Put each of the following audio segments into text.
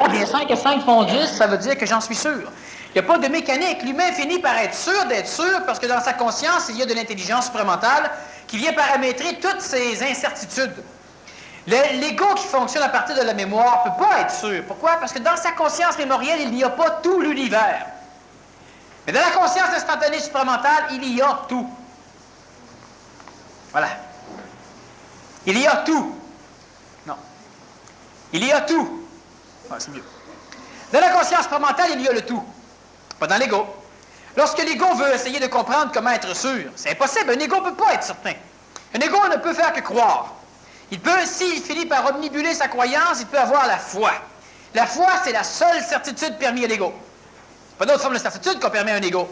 Eh bien, 5 et 5 font 10, ça veut dire que j'en suis sûr. Il n'y a pas de mécanique. L'humain finit par être sûr d'être sûr parce que dans sa conscience, il y a de l'intelligence supramentale qui vient paramétrer toutes ces incertitudes. L'ego qui fonctionne à partir de la mémoire ne peut pas être sûr. Pourquoi? Parce que dans sa conscience mémorielle, il n'y a pas tout l'univers. Mais dans la conscience instantanée supramentale, il y a tout. Voilà. Il y a tout. Non. Il y a tout. Ah, c'est mieux. Dans la conscience supramentale, il y a le tout. Pas dans l'ego. Lorsque l'ego veut essayer de comprendre comment être sûr, c'est impossible. Un ego ne peut pas être certain. Un ego ne peut faire que croire. Il peut, s'il finit par omnibuler sa croyance, il peut avoir la foi. La foi, c'est la seule certitude permise à l'ego. Pas d'autre forme de certitude qu'on permet à un ego.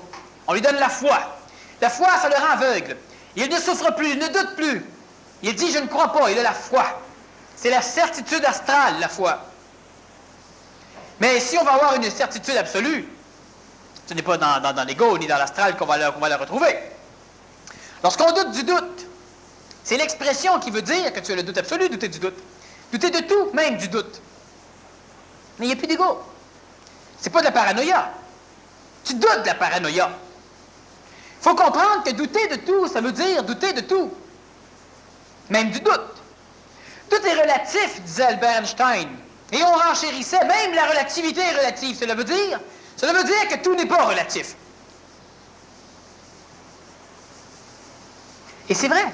On lui donne la foi. La foi, ça le rend aveugle. Il ne souffre plus, il ne doute plus. Il dit, je ne crois pas, il a la foi. C'est la certitude astrale, la foi. Mais si on va avoir une certitude absolue, ce n'est pas dans l'ego ni dans l'astral qu'on va la retrouver. Lorsqu'on doute du doute, c'est l'expression qui veut dire que tu as le doute absolu, douter du doute. Douter de tout, même du doute. Mais il n'y a plus d'ego. C'est pas de la paranoïa. Tu doutes de la paranoïa. Il faut comprendre que douter de tout, ça veut dire douter de tout. Même du doute. Tout est relatif, disait Albert Einstein. Et on renchérissait, même la relativité est relative. Cela veut dire que tout n'est pas relatif. Et c'est vrai.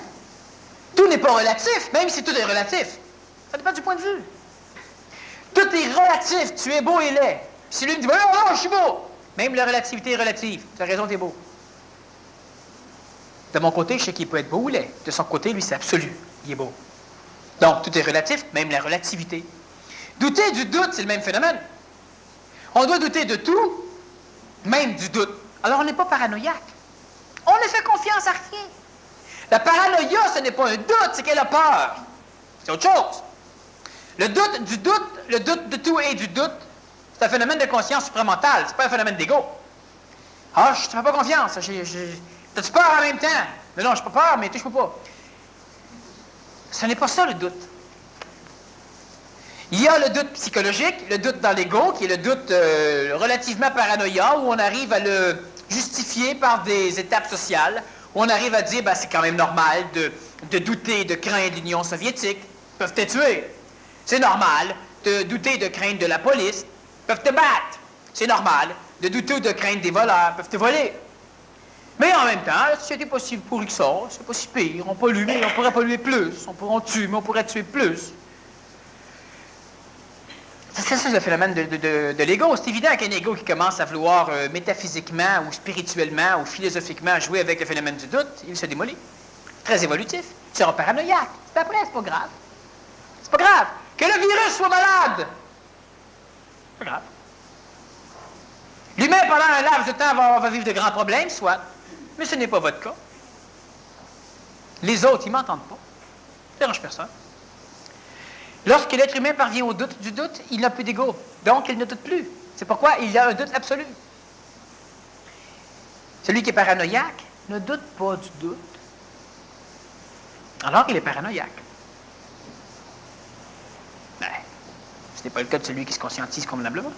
Tout n'est pas relatif, même si tout est relatif. Ça dépend du point de vue. Tout est relatif. Tu es beau et laid. Si lui me dit, oh non, je suis beau. Même la relativité est relative. Tu as raison, tu es beau. De mon côté, je sais qu'il peut être beau ou laid. De son côté, lui, c'est absolu. Il est beau. Donc, tout est relatif, même la relativité. Douter du doute, c'est le même phénomène. On doit douter de tout, même du doute. Alors, on n'est pas paranoïaque. On ne fait confiance à rien. La paranoïa, ce n'est pas un doute, c'est qu'elle a peur. C'est autre chose. Le doute du doute, le doute de tout et du doute, c'est un phénomène de conscience supramentale, c'est pas un phénomène d'ego. Ah, je ne te fais pas confiance. T'as-tu peur en même temps? Mais non, je n'ai pas peur, mais touche-moi pas. Ce n'est pas ça le doute. Il y a le doute psychologique, le doute dans l'ego, qui est le doute relativement paranoïa, où on arrive à le justifier par des étapes sociales, où on arrive à dire, ben, c'est quand même normal de douter, de craindre l'Union soviétique. Ils peuvent te tuer. C'est normal de douter et de craindre de la police. Ils peuvent te battre. C'est normal de douter ou de craindre des voleurs. Ils peuvent te voler. Mais en même temps, la société n'est pas si pourrie que ça. C'est pas si pire. On pollue, mais on pourrait polluer plus. On tue, mais on pourrait tuer plus. C'est ça le phénomène de l'ego. C'est évident qu'un ego qui commence à vouloir métaphysiquement ou spirituellement ou philosophiquement jouer avec le phénomène du doute, il se démolit. Très évolutif. Tu seras paranoïaque. C'est après, c'est pas grave. C'est pas grave. Que le virus soit malade. C'est pas grave. L'humain, pendant un laps de temps, va vivre de grands problèmes, soit. Mais ce n'est pas votre cas. Les autres, ils ne m'entendent pas. Ça ne dérange personne. Lorsque l'être humain parvient au doute du doute, il n'a plus d'ego. Donc, il ne doute plus. C'est pourquoi il y a un doute absolu. Celui qui est paranoïaque ne doute pas du doute. Alors, il est paranoïaque. Ben, ce n'est pas le cas de celui qui se conscientise convenablement.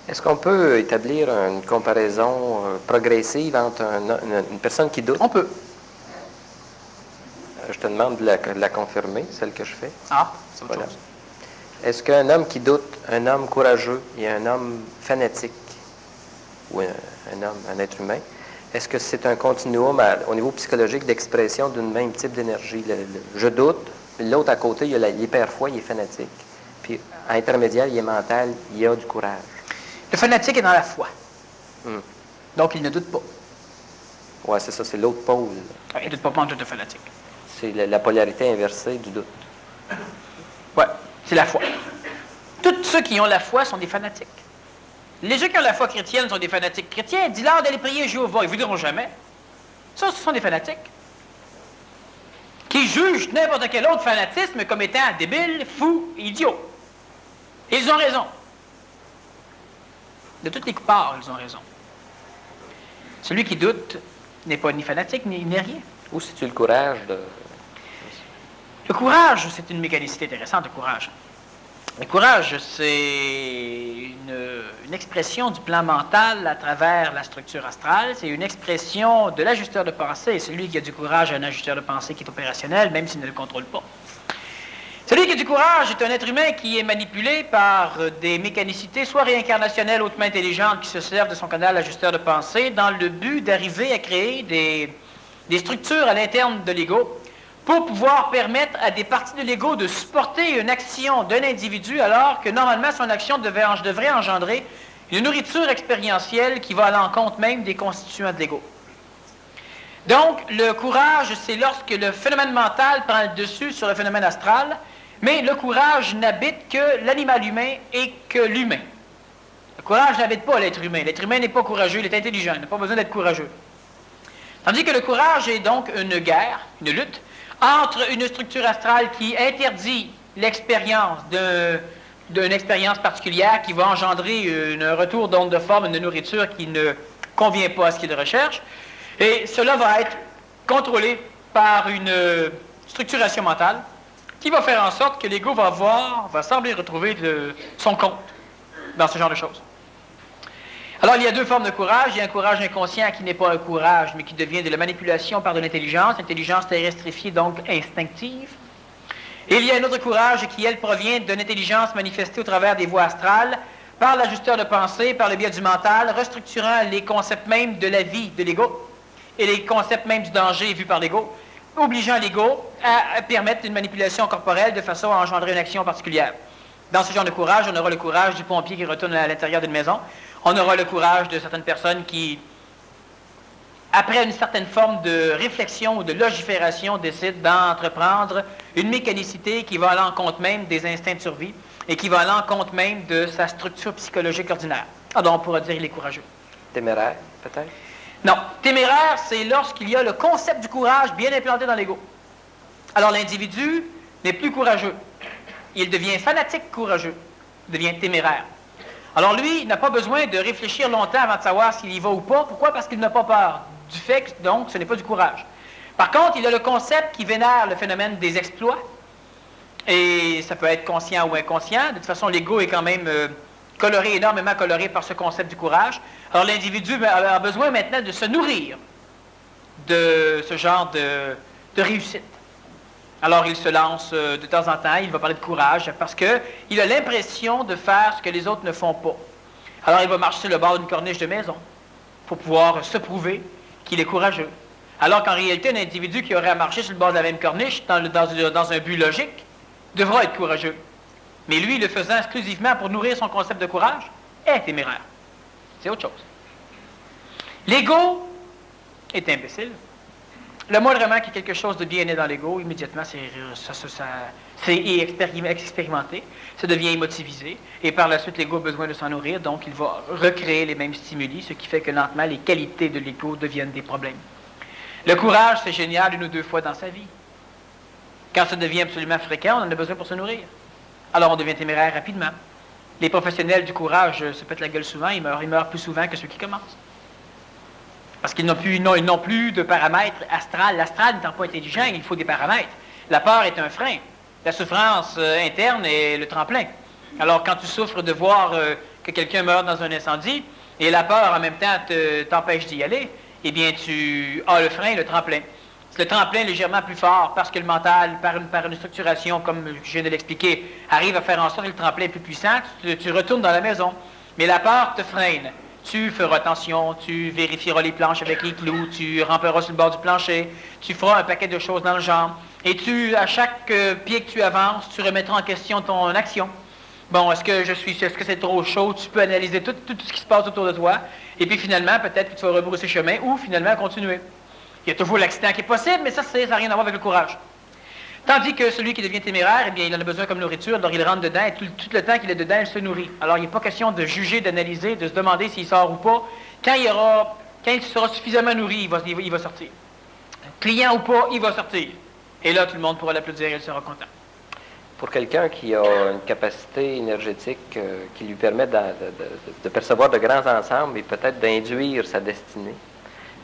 Est-ce qu'on peut établir une comparaison progressive entre une personne qui doute? On peut. Je te demande de la confirmer, celle que je fais. Ah, c'est autre chose. Est-ce qu'un homme qui doute, un homme courageux et un homme fanatique, ou un être humain, est-ce que c'est un continuum au niveau psychologique d'expression d'un même type d'énergie? Je doute, l'autre à côté, il y a l'hyper-foi, il est fanatique. Puis à intermédiaire, il est mental, il y a du courage. Le fanatique est dans la foi. Donc, il ne doute pas. Oui, c'est ça, c'est l'autre pôle. Il ne doute pas en tout de fanatique. C'est la polarité inversée du doute. Oui, c'est la foi. Tous ceux qui ont la foi sont des fanatiques. Les gens qui ont la foi chrétienne sont des fanatiques chrétiens. Dis-leur d'aller prier Jéhovah, ils ne vous diront jamais. Ça, ce sont des fanatiques. Qui jugent n'importe quel autre fanatisme comme étant débile, fou, idiot. Et ils ont raison. De toutes les parts, ils ont raison. Celui qui doute n'est pas ni fanatique, ni rien. Où c'est-tu le courage de... Le courage, c'est une mécanicité intéressante, le courage. Le courage, c'est une expression du plan mental à travers la structure astrale. C'est une expression de l'ajusteur de pensée. Celui qui a du courage a un ajusteur de pensée qui est opérationnel, même s'il ne le contrôle pas. Celui qui a du courage est un être humain qui est manipulé par des mécanicités, soit réincarnationnelles, hautement intelligentes, qui se servent de son canal ajusteur de pensée dans le but d'arriver à créer des structures à l'interne de l'ego pour pouvoir permettre à des parties de l'ego de supporter une action d'un individu alors que normalement son action devrait engendrer une nourriture expérientielle qui va à l'encontre même des constituants de l'ego. Donc, le courage, c'est lorsque le phénomène mental prend le dessus sur le phénomène astral, mais le courage n'habite que l'animal humain et que l'humain. Le courage n'habite pas l'être humain. L'être humain n'est pas courageux, il est intelligent, il n'a pas besoin d'être courageux. Tandis que le courage est donc une guerre, une lutte, entre une structure astrale qui interdit l'expérience d'une expérience particulière qui va engendrer un retour d'onde de forme, une nourriture qui ne convient pas à ce qu'il recherche, et cela va être contrôlé par une structuration mentale qui va faire en sorte que l'ego va sembler retrouver son compte dans ce genre de choses. Alors, il y a deux formes de courage. Il y a un courage inconscient qui n'est pas un courage, mais qui devient de la manipulation par de l'intelligence terrestrifiée, donc instinctive. Et il y a un autre courage qui, elle, provient d'une intelligence manifestée au travers des voies astrales, par l'ajusteur de pensée, par le biais du mental, restructurant les concepts même de la vie de l'ego et les concepts même du danger vus par l'ego, obligeant l'ego à permettre une manipulation corporelle de façon à engendrer une action particulière. Dans ce genre de courage, on aura le courage du pompier qui retourne à l'intérieur d'une maison. On aura le courage de certaines personnes qui, après une certaine forme de réflexion ou de logifération, décident d'entreprendre une mécanicité qui va à l'encontre même des instincts de survie et qui va à l'encontre même de sa structure psychologique ordinaire. Alors, on pourra dire qu'il est courageux. Téméraire, peut-être? Non. Téméraire, c'est lorsqu'il y a le concept du courage bien implanté dans l'ego. Alors, l'individu n'est plus courageux. Il devient fanatique courageux. Il devient téméraire. Alors lui, il n'a pas besoin de réfléchir longtemps avant de savoir s'il y va ou pas. Pourquoi? Parce qu'il n'a pas peur du fait que, donc, ce n'est pas du courage. Par contre, il a le concept qui vénère le phénomène des exploits. Et ça peut être conscient ou inconscient. De toute façon, l'ego est quand même coloré, énormément coloré par ce concept du courage. Alors l'individu a besoin maintenant de se nourrir de ce genre de réussite. Alors il se lance de temps en temps, il va parler de courage parce qu'il a l'impression de faire ce que les autres ne font pas. Alors il va marcher sur le bord d'une corniche de maison pour pouvoir se prouver qu'il est courageux. Alors qu'en réalité, un individu qui aurait à marcher sur le bord de la même corniche dans un but logique devra être courageux. Mais lui, le faisant exclusivement pour nourrir son concept de courage, est téméraire. C'est autre chose. L'ego est imbécile. Le moindrement qu'il y ait quelque chose de bien né dans l'ego, immédiatement, c'est expérimenté, ça devient émotivisé, et par la suite, l'ego a besoin de s'en nourrir, donc il va recréer les mêmes stimuli, ce qui fait que lentement, les qualités de l'ego deviennent des problèmes. Le courage, c'est génial 1 ou 2 fois dans sa vie. Quand ça devient absolument fréquent, on en a besoin pour se nourrir. Alors on devient téméraire rapidement. Les professionnels du courage se pètent la gueule souvent, ils meurent plus souvent que ceux qui commencent. Parce qu'ils n'ont plus de paramètres astral. L'astral n'étant pas intelligent, il faut des paramètres. La peur est un frein. La souffrance interne est le tremplin. Alors, quand tu souffres de voir que quelqu'un meurt dans un incendie, et la peur en même temps t'empêche d'y aller, eh bien, tu as le frein, le tremplin. Le tremplin est légèrement plus fort parce que le mental, par une structuration, comme je viens de l'expliquer, arrive à faire en sorte que le tremplin est plus puissant, tu retournes dans la maison. Mais la peur te freine. Tu feras attention, tu vérifieras les planches avec les clous, tu ramperas sur le bord du plancher, tu feras un paquet de choses dans le genre. Et à chaque pied que tu avances, tu remettras en question ton action. Bon, est-ce que c'est trop chaud? Tu peux analyser tout ce qui se passe autour de toi. Et puis finalement, peut-être que tu vas rebrousser chemin ou finalement continuer. Il y a toujours l'accident qui est possible, mais ça n'a rien à voir avec le courage. Tandis que celui qui devient téméraire, eh bien, il en a besoin comme nourriture, alors il rentre dedans, et tout le temps qu'il est dedans, il se nourrit. Alors, il n'est pas question de juger, d'analyser, de se demander s'il sort ou pas. Quand il sera suffisamment nourri, il va sortir. Client ou pas, il va sortir. Et là, tout le monde pourra l'applaudir et il sera content. Pour quelqu'un qui a une capacité énergétique qui lui permet de percevoir de grands ensembles et peut-être d'induire sa destinée,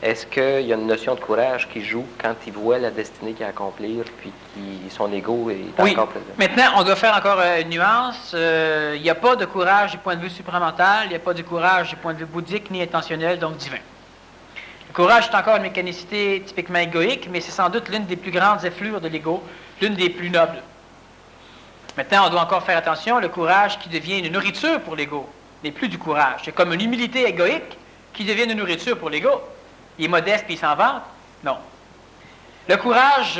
est-ce qu'il y a une notion de courage qui joue quand il voit la destinée qu'il a à accomplir, puis son ego est encore présent? Maintenant, on doit faire encore une nuance. Il n'y a pas de courage du point de vue supramental, il n'y a pas de courage du point de vue bouddhique, ni intentionnel, donc divin. Le courage est encore une mécanicité typiquement égoïque, mais c'est sans doute l'une des plus grandes effluves de l'ego, l'une des plus nobles. Maintenant, on doit encore faire attention, le courage qui devient une nourriture pour l'ego n'est plus du courage. C'est comme une humilité égoïque qui devient une nourriture pour l'ego. Il est modeste puis il s'en vante? Non. Le courage,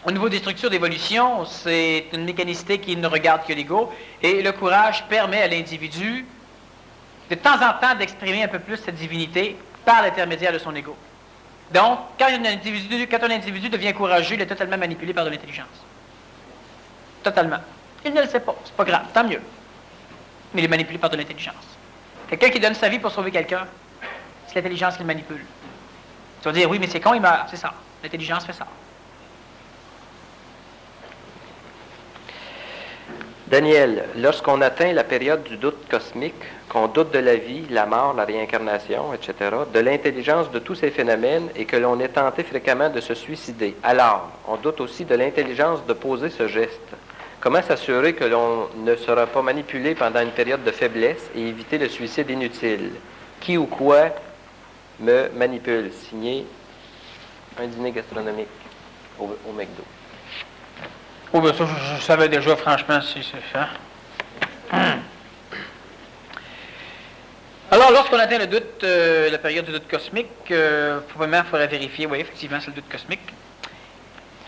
au niveau des structures d'évolution, c'est une mécanicité qui ne regarde que l'ego, et le courage permet à l'individu, de temps en temps, d'exprimer un peu plus cette divinité par l'intermédiaire de son ego. Donc, quand un individu devient courageux, il est totalement manipulé par de l'intelligence. Totalement. Il ne le sait pas, c'est pas grave, tant mieux. Mais il est manipulé par de l'intelligence. Quelqu'un qui donne sa vie pour sauver quelqu'un, c'est l'intelligence qui le manipule. Tu vas dire, oui, mais c'est con, il meurt. C'est ça. L'intelligence fait ça. Daniel, lorsqu'on atteint la période du doute cosmique, qu'on doute de la vie, la mort, la réincarnation, etc., de l'intelligence de tous ces phénomènes et que l'on est tenté fréquemment de se suicider, alors on doute aussi de l'intelligence de poser ce geste. Comment s'assurer que l'on ne sera pas manipulé pendant une période de faiblesse et éviter le suicide inutile? Qui ou quoi me manipule? Signé un dîner gastronomique au McDo. Oh, ben ça, je savais déjà, franchement, si c'est ça. Alors, lorsqu'on atteint le doute, la période du doute cosmique, probablement, il faudrait vérifier, oui, effectivement, c'est le doute cosmique.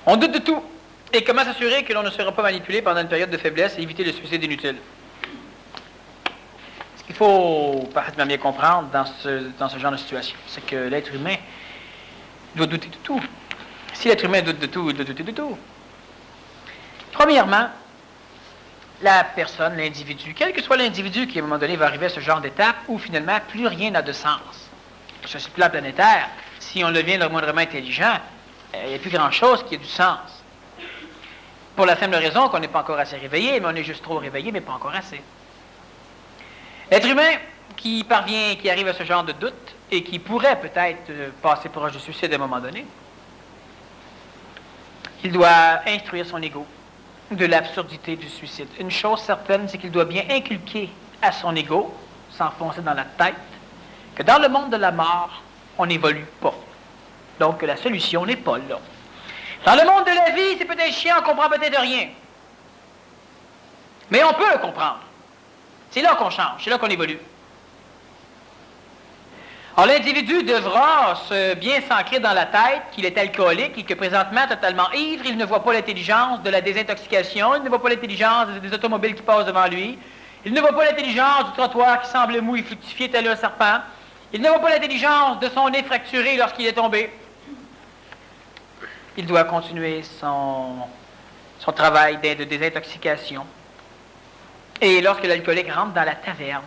On doute de tout. Et comment s'assurer que l'on ne sera pas manipulé pendant une période de faiblesse et éviter le suicide inutile? Ce qu'il faut parfaitement bien comprendre dans ce genre de situation, c'est que l'être humain doit douter de tout. Si l'être humain doute de tout, il doit douter de tout. Premièrement, la personne, l'individu, quel que soit l'individu qui à un moment donné va arriver à ce genre d'étape où finalement plus rien n'a de sens. Sur ce plan planétaire, si on devient le moindrement intelligent, il n'y a plus grand-chose qui ait du sens. Pour la simple raison qu'on n'est pas encore assez réveillé, mais on est juste trop réveillé, mais pas encore assez. L'être humain qui arrive à ce genre de doute et qui pourrait peut-être passer proche du suicide à un moment donné, il doit instruire son ego de l'absurdité du suicide. Une chose certaine, c'est qu'il doit bien inculquer à son ego, s'enfoncer dans la tête, que dans le monde de la mort, on n'évolue pas. Donc que la solution n'est pas là. Dans le monde de la vie, c'est peut-être chiant, on ne comprend peut-être rien. Mais on peut comprendre. C'est là qu'on change, c'est là qu'on évolue. Alors l'individu devra bien s'ancrer dans la tête qu'il est alcoolique et que présentement, totalement ivre, il ne voit pas l'intelligence de la désintoxication, il ne voit pas l'intelligence des automobiles qui passent devant lui, il ne voit pas l'intelligence du trottoir qui semble mou et fructifié tel un serpent, il ne voit pas l'intelligence de son nez fracturé lorsqu'il est tombé. Il doit continuer son travail de désintoxication. Et lorsque l'alcoolique rentre dans la taverne,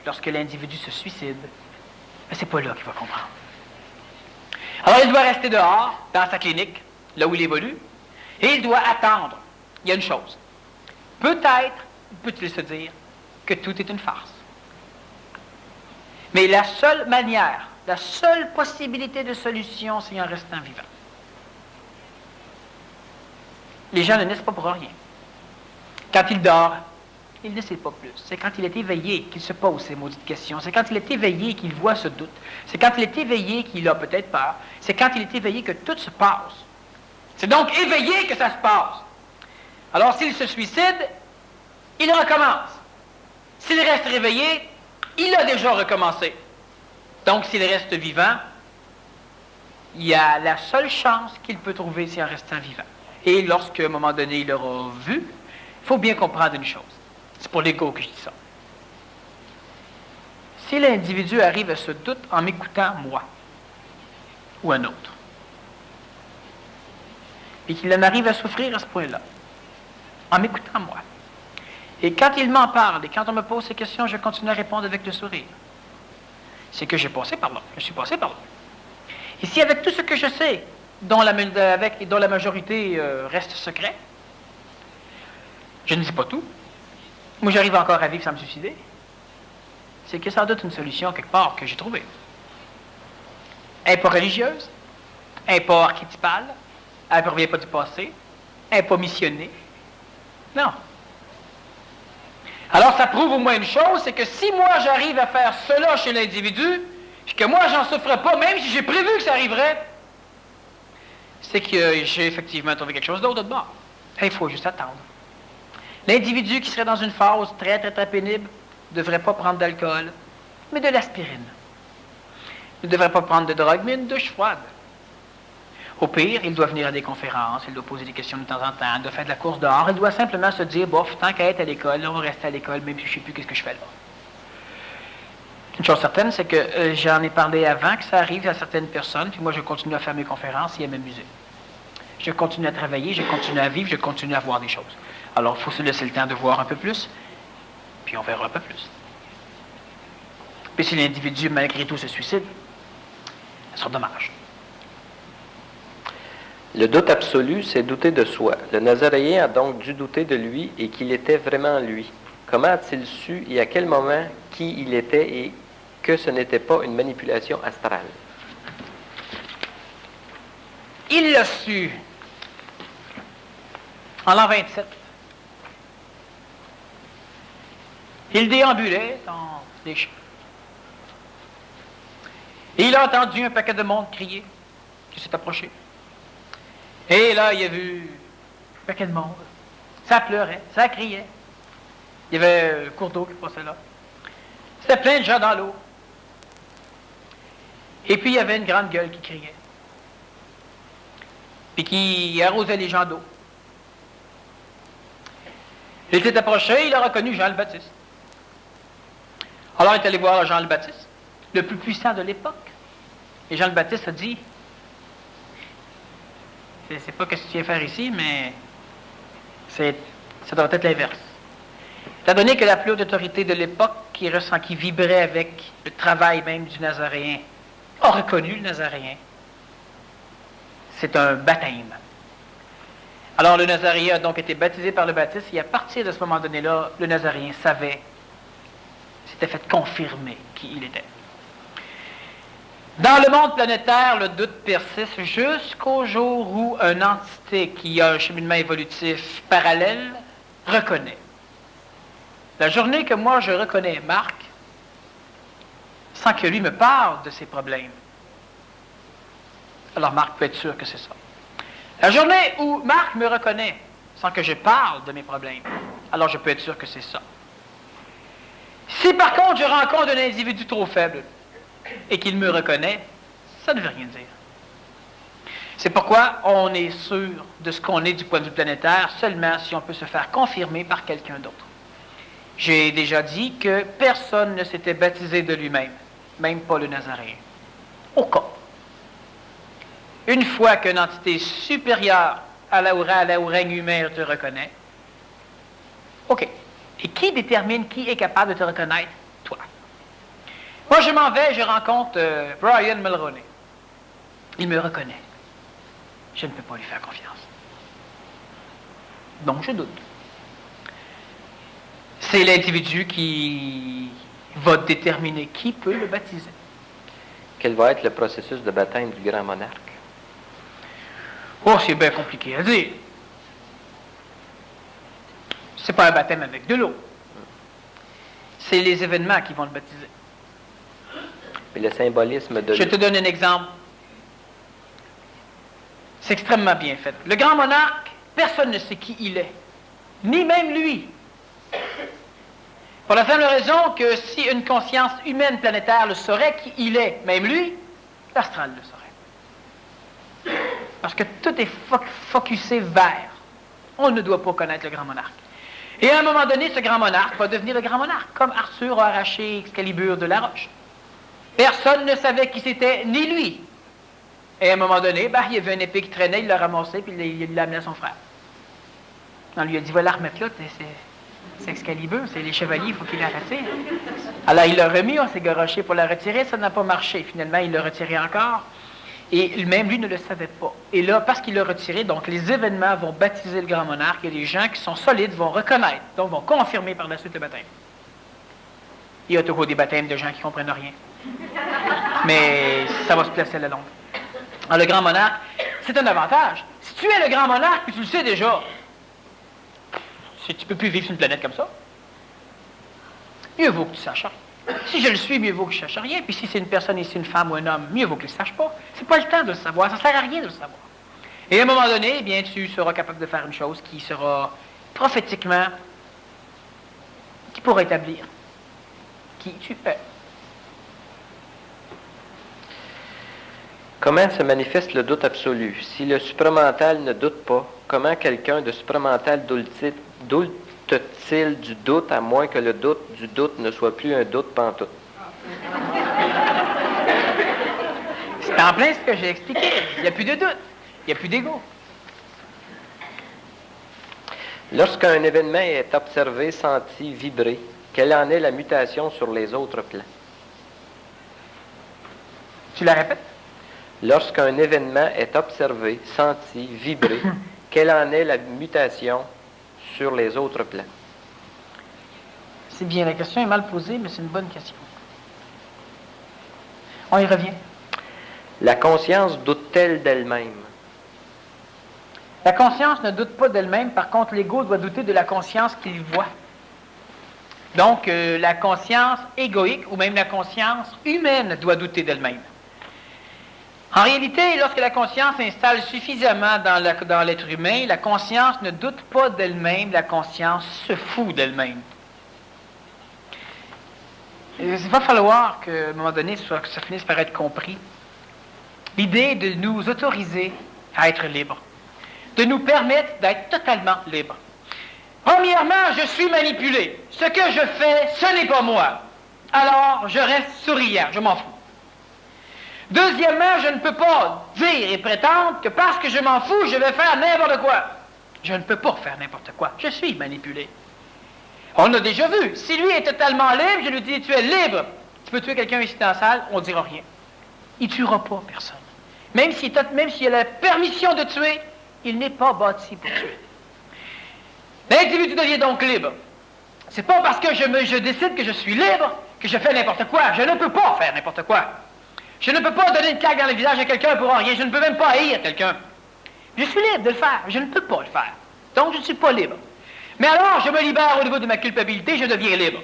lorsque l'individu se suicide, c'est pas là qu'il va comprendre. Alors il doit rester dehors, dans sa clinique, là où il évolue, et il doit attendre. Il y a une chose. Peut-être, peut-il se dire, que tout est une farce. Mais la seule manière, la seule possibilité de solution, c'est en restant vivant. Les gens ne naissent pas pour rien. Quand il dort, il ne sait pas plus. C'est quand il est éveillé qu'il se pose ces maudites questions. C'est quand il est éveillé qu'il voit ce doute. C'est quand il est éveillé qu'il a peut-être peur. C'est quand il est éveillé que tout se passe. C'est donc éveillé que ça se passe. Alors s'il se suicide, il recommence. S'il reste réveillé, il a déjà recommencé. Donc s'il reste vivant, il y a la seule chance qu'il peut trouver, c'est en restant vivant. Et lorsqu'à un moment donné, il l'aura vu, il faut bien comprendre une chose. C'est pour l'ego que je dis ça. Si l'individu arrive à ce doute en m'écoutant moi, ou un autre, et qu'il en arrive à souffrir à ce point-là, en m'écoutant moi, et quand il m'en parle, et quand on me pose ces questions, je continue à répondre avec le sourire, c'est que j'ai passé par là, je suis passé par là. Et si avec tout ce que je sais, dont la majorité reste secret, je ne dis pas tout, moi j'arrive encore à vivre sans me suicider, c'est que sans doute une solution quelque part que j'ai trouvée. Elle n'est pas religieuse, elle n'est pas archétypale, elle ne provient pas du passé, elle n'est pas missionnée. Non. Alors, ça prouve au moins une chose, c'est que si moi j'arrive à faire cela chez l'individu, et que moi j'en souffre pas, même si j'ai prévu que ça arriverait, c'est que j'ai effectivement trouvé quelque chose d'autre de bord. Il faut juste attendre. L'individu qui serait dans une phase très, très, très pénible ne devrait pas prendre d'alcool, mais de l'aspirine. Il ne devrait pas prendre de drogue, mais une douche froide. Au pire, il doit venir à des conférences, il doit poser des questions de temps en temps, il doit faire de la course dehors, il doit simplement se dire, bof, tant qu'à être à l'école, on va rester à l'école, même si je ne sais plus qu'est-ce que je fais là. Une chose certaine, c'est que j'en ai parlé avant que ça arrive à certaines personnes, puis moi je continue à faire mes conférences et à m'amuser. Je continue à travailler, je continue à vivre, je continue à voir des choses. Alors, il faut se laisser le temps de voir un peu plus, puis on verra un peu plus. Puis si l'individu, malgré tout, se suicide, ça sera dommage. Le doute absolu, c'est douter de soi. Le Nazaréen a donc dû douter de lui et qu'il était vraiment lui. Comment a-t-il su et à quel moment qui il était et que ce n'était pas une manipulation astrale? Il l'a su en l'an 27. Il déambulait dans les champs. Et il a entendu un paquet de monde crier, qui s'est approché. Et là, il a vu un paquet de monde. Ça pleurait, ça criait. Il y avait un cours d'eau qui passait là. C'était plein de gens dans l'eau. Et puis, il y avait une grande gueule qui criait. Puis qui arrosait les gens d'eau. Il s'est approché, il a reconnu Jean le Baptiste. Alors, il est allé voir Jean le Baptiste, le plus puissant de l'époque. Et Jean le Baptiste a dit, je ne sais pas ce que tu viens faire ici, mais ça doit être l'inverse. Étant donné que la plus haute autorité de l'époque, qui vibrait avec le travail même du Nazaréen, a reconnu le Nazaréen, c'est un baptême. Alors le Nazaréen a donc été baptisé par le Baptiste, et à partir de ce moment donné-là, le Nazaréen savait, s'était fait confirmer qui il était. Dans le monde planétaire, le doute persiste jusqu'au jour où une entité qui a un cheminement évolutif parallèle reconnaît. La journée que moi je reconnais Marc, sans que lui me parle de ses problèmes, alors Marc peut être sûr que c'est ça. La journée où Marc me reconnaît, sans que je parle de mes problèmes, alors je peux être sûr que c'est ça. Si par contre je rencontre un individu trop faible, et qu'il me reconnaît, ça ne veut rien dire. C'est pourquoi on est sûr de ce qu'on est du point de vue planétaire seulement si on peut se faire confirmer par quelqu'un d'autre. J'ai déjà dit que personne ne s'était baptisé de lui-même, même pas le Nazaréen. Au cas. Une fois qu'une entité supérieure au règne humain te reconnaît, OK. Et qui détermine qui est capable de te reconnaître? Toi. Moi, je m'en vais, je rencontre Brian Mulroney. Il me reconnaît. Je ne peux pas lui faire confiance. Donc, je doute. C'est l'individu qui va déterminer qui peut le baptiser. Quel va être le processus de baptême du grand monarque? Oh, c'est bien compliqué à dire. C'est pas un baptême avec de l'eau. C'est les événements qui vont le baptiser. Mais le symbolisme de... Je te donne un exemple. C'est extrêmement bien fait. Le grand monarque, personne ne sait qui il est. Ni même lui. Pour la simple raison que si une conscience humaine planétaire le saurait qui il est, même lui, l'astral le saurait. Parce que tout est focusé vers. On ne doit pas connaître le grand monarque. Et à un moment donné, ce grand monarque va devenir le grand monarque, comme Arthur a arraché Excalibur de la roche. Personne ne savait qui c'était, ni lui. Et à un moment donné, il y avait une épée qui traînait, il l'a ramassé, puis il l'a amené à son frère. On lui a dit, va la remettre là, c'est Excalibur, c'est les chevaliers, il faut qu'il la retire. Alors il l'a remis, on s'est garoché pour la retirer, ça n'a pas marché. Finalement, il l'a retiré encore. Et même lui ne le savait pas. Et là, parce qu'il l'a retiré, donc les événements vont baptiser le grand monarque et les gens qui sont solides vont reconnaître, donc vont confirmer par la suite le baptême. Il y a toujours des baptêmes de gens qui ne comprennent rien. Mais ça va se placer à la longue. Alors, le grand monarque, c'est un avantage. Si tu es le grand monarque, puis tu le sais déjà, si tu ne peux plus vivre sur une planète comme ça, mieux vaut que tu saches rien. Si je le suis, mieux vaut que je ne sache rien. Puis si c'est une personne ici, une femme ou un homme, mieux vaut que je ne le sache pas. C'est pas le temps de le savoir. Ça ne sert à rien de le savoir. Et à un moment donné, eh bien, tu seras capable de faire une chose qui sera prophétiquement, qui pourra établir qui tu es. Comment se manifeste le doute absolu? Si le supramental ne doute pas, comment quelqu'un de supramental doute-t-il du doute, à moins que le doute du doute ne soit plus un doute pantoute? C'est en plein ce que j'ai expliqué. Il n'y a plus de doute. Il n'y a plus d'ego. Lorsqu'un événement est observé, senti, vibré, quelle en est la mutation sur les autres plans? Tu la répètes? Lorsqu'un événement est observé, senti, vibré, quelle en est la mutation sur les autres plans? C'est bien, la question est mal posée, mais c'est une bonne question. On y revient. La conscience doute-t-elle d'elle-même? La conscience ne doute pas d'elle-même, par contre, l'ego doit douter de la conscience qu'il voit. Donc, la conscience égoïque, ou même la conscience humaine, doit douter d'elle-même. En réalité, lorsque la conscience s'installe suffisamment dans l'être humain, la conscience ne doute pas d'elle-même, la conscience se fout d'elle-même. Il va falloir qu'à un moment donné, que ça finisse par être compris. L'idée de nous autoriser à être libres, de nous permettre d'être totalement libres. Premièrement, je suis manipulé. Ce que je fais, ce n'est pas moi. Alors, je reste souriant, je m'en fous. Deuxièmement, je ne peux pas dire et prétendre que parce que je m'en fous, je vais faire n'importe quoi. Je ne peux pas faire n'importe quoi. Je suis manipulé. On a déjà vu. Si lui est totalement libre, je lui dis, tu es libre. Tu peux tuer quelqu'un ici dans la salle, on ne dira rien. Il ne tuera pas personne. Même s'il a la permission de tuer, il n'est pas bâti pour tuer. L'individu devient donc libre. C'est pas parce que je décide que je suis libre que je fais n'importe quoi. Je ne peux pas faire n'importe quoi. Je ne peux pas donner une claque dans le visage à quelqu'un pour rien. Je ne peux même pas haïr quelqu'un. Je suis libre de le faire. Je ne peux pas le faire. Donc, je ne suis pas libre. Mais alors, je me libère au niveau de ma culpabilité, je deviens libre.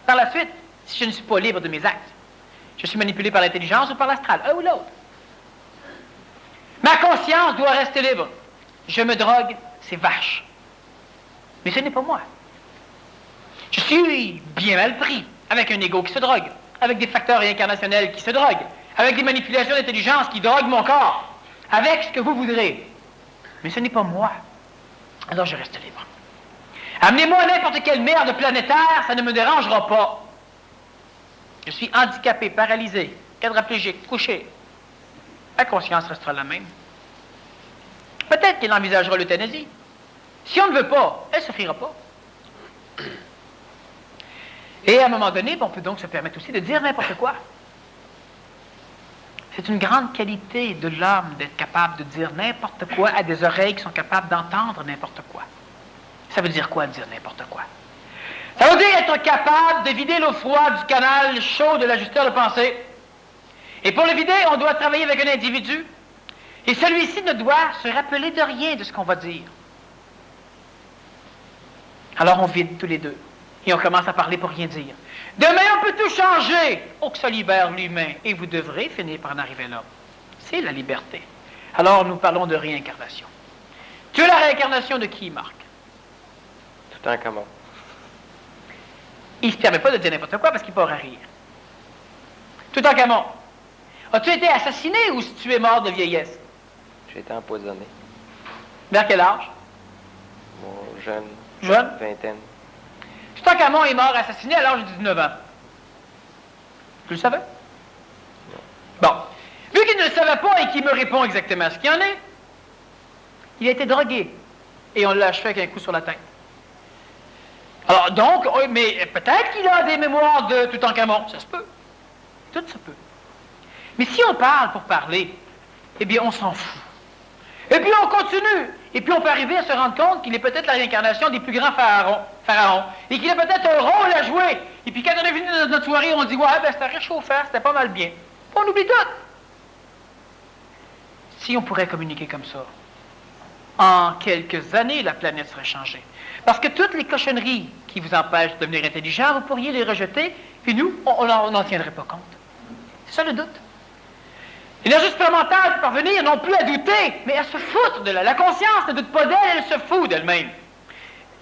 Par la suite, si je ne suis pas libre de mes actes, je suis manipulé par l'intelligence ou par l'astral, un ou l'autre. Ma conscience doit rester libre. Je me drogue, c'est vache. Mais ce n'est pas moi. Je suis bien mal pris, avec un ego qui se drogue, avec des facteurs réincarnationnels qui se droguent, avec des manipulations d'intelligence qui droguent mon corps, avec ce que vous voudrez. Mais ce n'est pas moi. Alors je reste libre. Amenez-moi n'importe quelle merde planétaire, ça ne me dérangera pas. Je suis handicapé, paralysé, quadraplégique, couché. La conscience restera la même. Peut-être qu'il envisagera l'euthanasie. Si on ne veut pas, elle ne s'offrira pas. Et à un moment donné, on peut donc se permettre aussi de dire n'importe quoi. C'est une grande qualité de l'homme d'être capable de dire n'importe quoi à des oreilles qui sont capables d'entendre n'importe quoi. Ça veut dire quoi, dire n'importe quoi? Ça veut dire être capable de vider l'eau froide du canal chaud de l'ajusteur de pensée. Et pour le vider, on doit travailler avec un individu. Et celui-ci ne doit se rappeler de rien de ce qu'on va dire. Alors on vide tous les deux. Et on commence à parler pour rien dire. Demain, on peut tout changer. Oh, que ça libère l'humain. Et vous devrez finir par en arriver là. C'est la liberté. Alors, nous parlons de réincarnation. Tu es la réincarnation de qui, Marc? Toutankhamon. Il ne se permet pas de dire n'importe quoi parce qu'il part à rire. Toutankhamon, as-tu été assassiné ou si tu es mort de vieillesse? J'ai été empoisonné. Vers quel âge? Bon, jeune. Jeune? Vingtaine. Toutankhamon est mort assassiné à l'âge de 19 ans. Tu le savais? Bon. Vu qu'il ne le savait pas et qu'il me répond exactement ce qu'il en est, il a été drogué. Et on l'a achevé avec un coup sur la tête. Alors, donc, mais peut-être qu'il a des mémoires de Toutankhamon. Ça se peut. Tout se peut. Mais si on parle pour parler, eh bien, on s'en fout. Et puis, on continue. Et puis, on peut arriver à se rendre compte qu'il est peut-être la réincarnation des plus grands pharaons. Pharaon, et qu'il a peut-être un rôle à jouer. Et puis quand on est venu dans notre soirée, on dit, ouais, ben c'était réchauffant, c'était pas mal bien. On oublie tout. Si on pourrait communiquer comme ça, en quelques années, la planète serait changée. Parce que toutes les cochonneries qui vous empêchent de devenir intelligent, vous pourriez les rejeter, puis nous, on n'en tiendrait pas compte. C'est ça le doute. L'énergie supplémentaire peut parvenir non plus à douter, mais à se foutre de la conscience ne doute pas d'elle, elle se fout d'elle-même.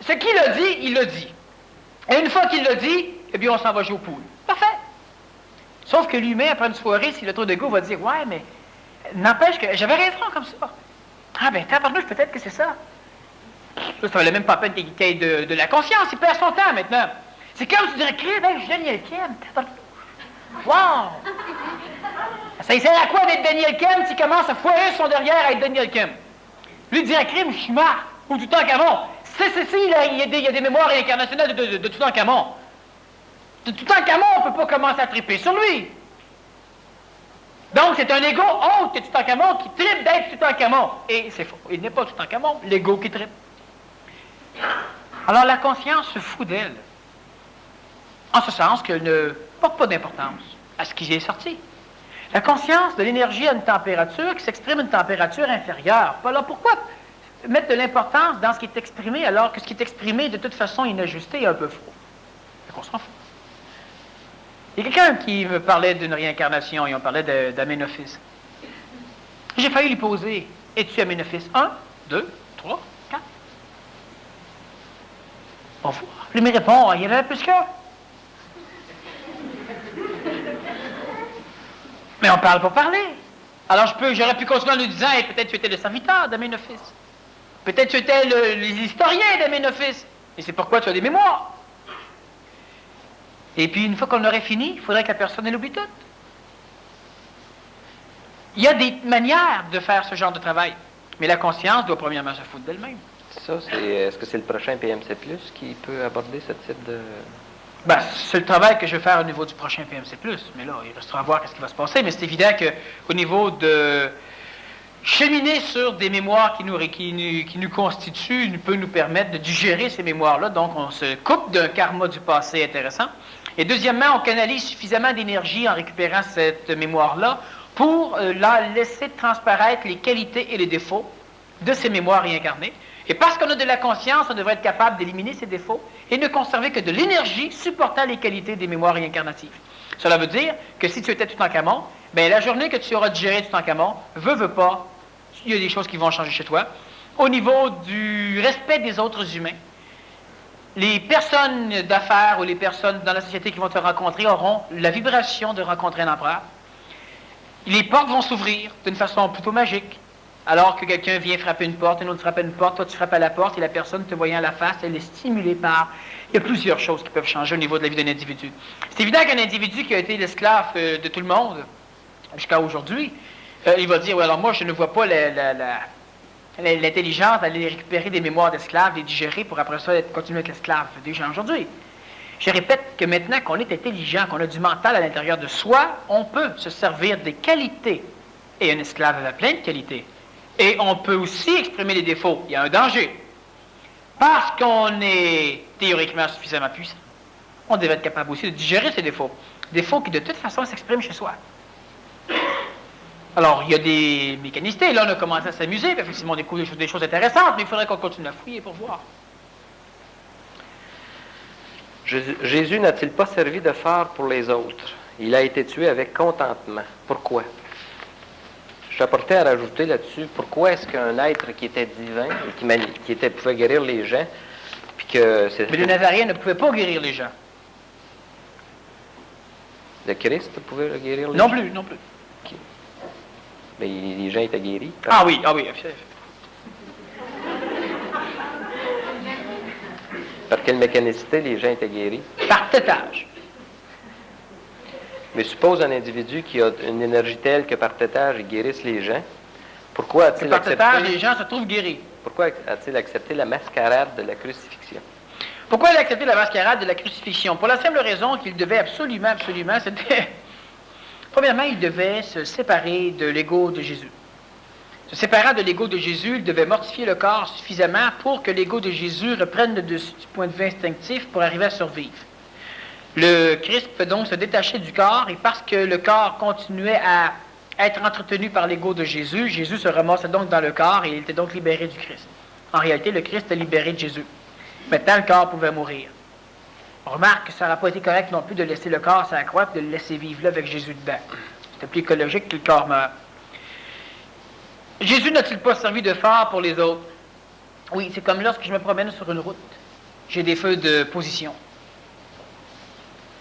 Ce qu'il a dit, il l'a dit. Et une fois qu'il l'a dit, eh bien, on s'en va jouer au pool. Parfait. Sauf que l'humain, après une soirée, s'il a trop d'ego, va dire, ouais, mais n'empêche que j'avais raison comme ça. Ah ben, tabarnouche, peut-être que c'est ça. Ça valait même pas la peine qu'il ait de la conscience, il perd son temps maintenant. C'est comme si tu dirais, crée, ben, Daniel Kem, tabarnouche. Wow! Ça sert à quoi d'être Daniel Kem s'il commence à foirer son derrière à être Daniel Kem? Lui il dirait, crime, je suis marre, ou Toutankhamon. Il y a des mémoires réincarnationnelles de Toutankhamon. De Toutankhamon, on ne peut pas commencer à triper sur lui. Donc, c'est un ego autre que Toutankhamon qui tripe d'être Toutankhamon. Et c'est faux. Il n'est pas Toutankhamon, l'ego qui tripe. Alors, la conscience se fout d'elle. En ce sens qu'elle ne porte pas d'importance à ce qui y est sorti. La conscience de l'énergie a une température qui s'exprime à une température inférieure. Alors, pourquoi mettre de l'importance dans ce qui est exprimé alors que ce qui est exprimé, de toute façon, inajusté et un peu faux? Donc, on s'en fout. Il y a quelqu'un qui me parlait d'une réincarnation et on parlait d'Aménophis. J'ai failli lui poser, es-tu Aménophis 1, 2, 3, 4? On voit. Lui me répond, il y avait plus qu'un. Mais on parle pour parler. Alors j'aurais pu continuer en lui disant, hey, peut-être tu étais le serviteur d'Aménophis. Peut-être tu étais l'historien d'Aménophis. Et c'est pourquoi tu as des mémoires. Et puis, une fois qu'on aurait fini, il faudrait que la personne elle oublie tout. Il y a des manières de faire ce genre de travail. Mais la conscience doit premièrement se foutre d'elle-même. Ça, est-ce que c'est le prochain PMC+, qui peut aborder ce type de... Ben, c'est le travail que je vais faire au niveau du prochain PMC+. Mais là, il restera à voir ce qui va se passer. Mais c'est évident qu'au niveau de cheminer sur des mémoires qui nous constituent, peut nous permettre de digérer ces mémoires-là. Donc, on se coupe d'un karma du passé intéressant. Et deuxièmement, on canalise suffisamment d'énergie en récupérant cette mémoire-là pour la laisser transparaître les qualités et les défauts de ces mémoires réincarnées. Et parce qu'on a de la conscience, on devrait être capable d'éliminer ces défauts et ne conserver que de l'énergie supportant les qualités des mémoires réincarnatives. Cela veut dire que si tu étais Toutankhamon, bien la journée que tu auras digéré Toutankhamon, veux pas, il y a des choses qui vont changer chez toi. Au niveau du respect des autres humains, les personnes d'affaires ou les personnes dans la société qui vont te rencontrer auront la vibration de rencontrer un empereur. Les portes vont s'ouvrir d'une façon plutôt magique. Alors que quelqu'un vient frapper une porte, un autre frappe une porte, toi tu frappes à la porte et la personne te voyant la face, elle est stimulée par... Il y a plusieurs choses qui peuvent changer au niveau de la vie d'un individu. C'est évident qu'un individu qui a été l'esclave de tout le monde jusqu'à aujourd'hui, il va dire, ouais, alors moi je ne vois pas l'intelligence d'aller récupérer des mémoires d'esclaves, les digérer pour après ça continuer à être l'esclave des gens aujourd'hui. Je répète que maintenant qu'on est intelligent, qu'on a du mental à l'intérieur de soi, on peut se servir des qualités. Et un esclave avait plein de qualités. Et on peut aussi exprimer les défauts. Il y a un danger. Parce qu'on est théoriquement suffisamment puissant, on devrait être capable aussi de digérer ces défauts. Défauts qui de toute façon s'expriment chez soi. Alors, il y a des mécanicités. Là, on a commencé à s'amuser. Effectivement, on découvre des choses intéressantes, mais il faudrait qu'on continue à fouiller pour voir. Jésus n'a-t-il pas servi de phare pour les autres? Il a été tué avec contentement. Pourquoi? Je t'apportais à rajouter là-dessus, pourquoi est-ce qu'un être qui était divin, et qui pouvait guérir les gens, puis que... Mais le Nazaréen ne pouvait pas guérir les gens. Le Christ pouvait guérir les gens? Non plus. Okay. Mais les gens étaient guéris? Ah oui. Par quelle mécanicité les gens étaient guéris? Par tétage. Mais suppose un individu qui a une énergie telle que par tétage, il guérisse les gens. Pourquoi a-t-il accepté... Par tétage, les gens se trouvent guéris. Pourquoi a-t-il accepté la mascarade de la crucifixion? Pourquoi il a accepté la mascarade de la crucifixion? Pour la simple raison qu'il devait absolument, c'était... Premièrement, il devait se séparer de l'ego de Jésus. Se séparant de l'ego de Jésus, il devait mortifier le corps suffisamment pour que l'ego de Jésus reprenne le dessus du point de vue instinctif pour arriver à survivre. Le Christ peut donc se détacher du corps, et parce que le corps continuait à être entretenu par l'ego de Jésus, Jésus se ramassait donc dans le corps et il était donc libéré du Christ. En réalité, le Christ est libéré de Jésus. Maintenant, le corps pouvait mourir. On remarque que ça n'aurait pas été correct non plus de laisser le corps sur la croix et de le laisser vivre là avec Jésus dedans. C'était plus écologique que le corps meurt. Jésus n'a-t-il pas servi de phare pour les autres? Oui, c'est comme lorsque je me promène sur une route. J'ai des feux de position.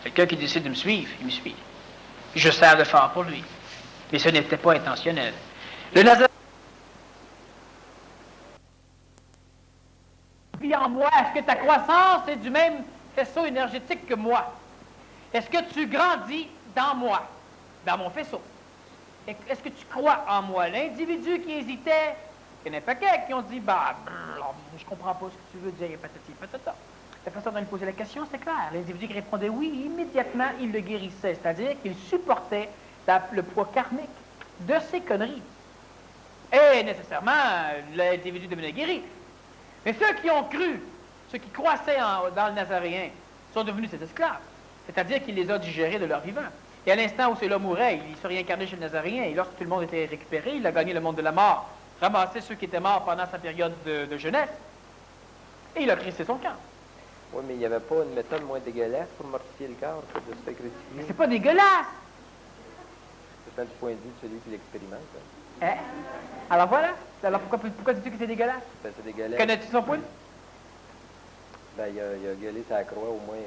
Quelqu'un qui décide de me suivre, il me suit. Je sers de phare pour lui. Mais ce n'était pas intentionnel. Le Nazaréen vit en moi. Est-ce que ta croissance est du même faisceau énergétique que moi? Est-ce que tu grandis dans moi, dans mon faisceau? Est-ce que tu crois en moi? L'individu qui hésitait, il y en a un paquet qui ont dit, je comprends pas ce que tu veux dire, patati patata. La façon dont il posait la question, c'est clair. L'individu qui répondait oui, immédiatement, il le guérissait. C'est-à-dire qu'il supportait le poids karmique de ses conneries. Et nécessairement, l'individu devenait guéri. Mais ceux qui ont cru, ceux qui croissaient dans le Nazaréen, sont devenus ses esclaves. C'est-à-dire qu'il les a digérés de leur vivant. Et à l'instant où ceux-là mouraient, il se réincarnait chez le Nazaréen. Et lorsque tout le monde était récupéré, il a gagné le monde de la mort, ramassé ceux qui étaient morts pendant sa période de jeunesse. Et il a crissé son camp. Oui, mais il n'y avait pas une méthode moins dégueulasse pour mortifier le corps que de se faire crucifier. Mais c'est pas dégueulasse! C'est un du point de vue de celui qui l'expérimente. Hein? Alors voilà. Alors pourquoi dis-tu que c'est dégueulasse? Ben, c'est dégueulasse. Connais-tu son point? Ben, il a gueulé sa croix, au moins,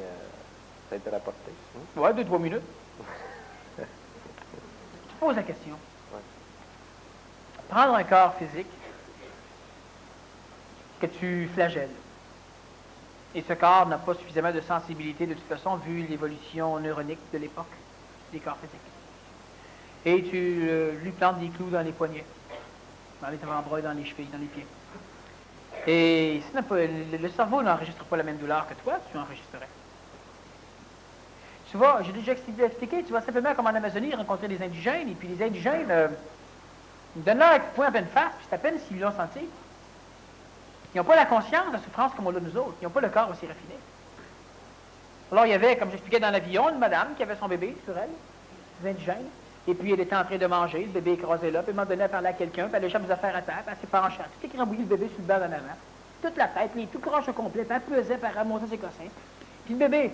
ça a été rapporté. Ouais, 2-3 minutes. Tu poses la question. Ouais. Prendre un corps physique que tu flagelles. Et ce corps n'a pas suffisamment de sensibilité, de toute façon, vu l'évolution neuronique de l'époque des corps physiques. Et tu lui plantes des clous dans les poignets, dans les avant-bras, dans les chevilles, dans les pieds. Et le cerveau n'enregistre pas la même douleur que toi, tu enregistrerais. Tu vois, j'ai déjà expliqué, tu vois simplement comme en Amazonie, rencontrer des indigènes, et puis les indigènes, ils donnent leur point à peine face, puis c'est à peine s'ils l'ont senti. Ils n'ont pas la conscience de la souffrance comme on l'a nous autres. Ils n'ont pas le corps aussi raffiné. Alors, il y avait, comme j'expliquais dans l'avion, une madame qui avait son bébé sur elle, des indigènes, et puis elle était en train de manger, le bébé écrasé là, puis elle m'a donné à parler à quelqu'un, puis elle a des affaires à terre, puis elle s'est penchée, tout écrabouillé le bébé sur le banc d'en avant, toute la tête, puis tout croche au complet, puis elle pesait, puis elle remontait ses cossins. Puis le bébé,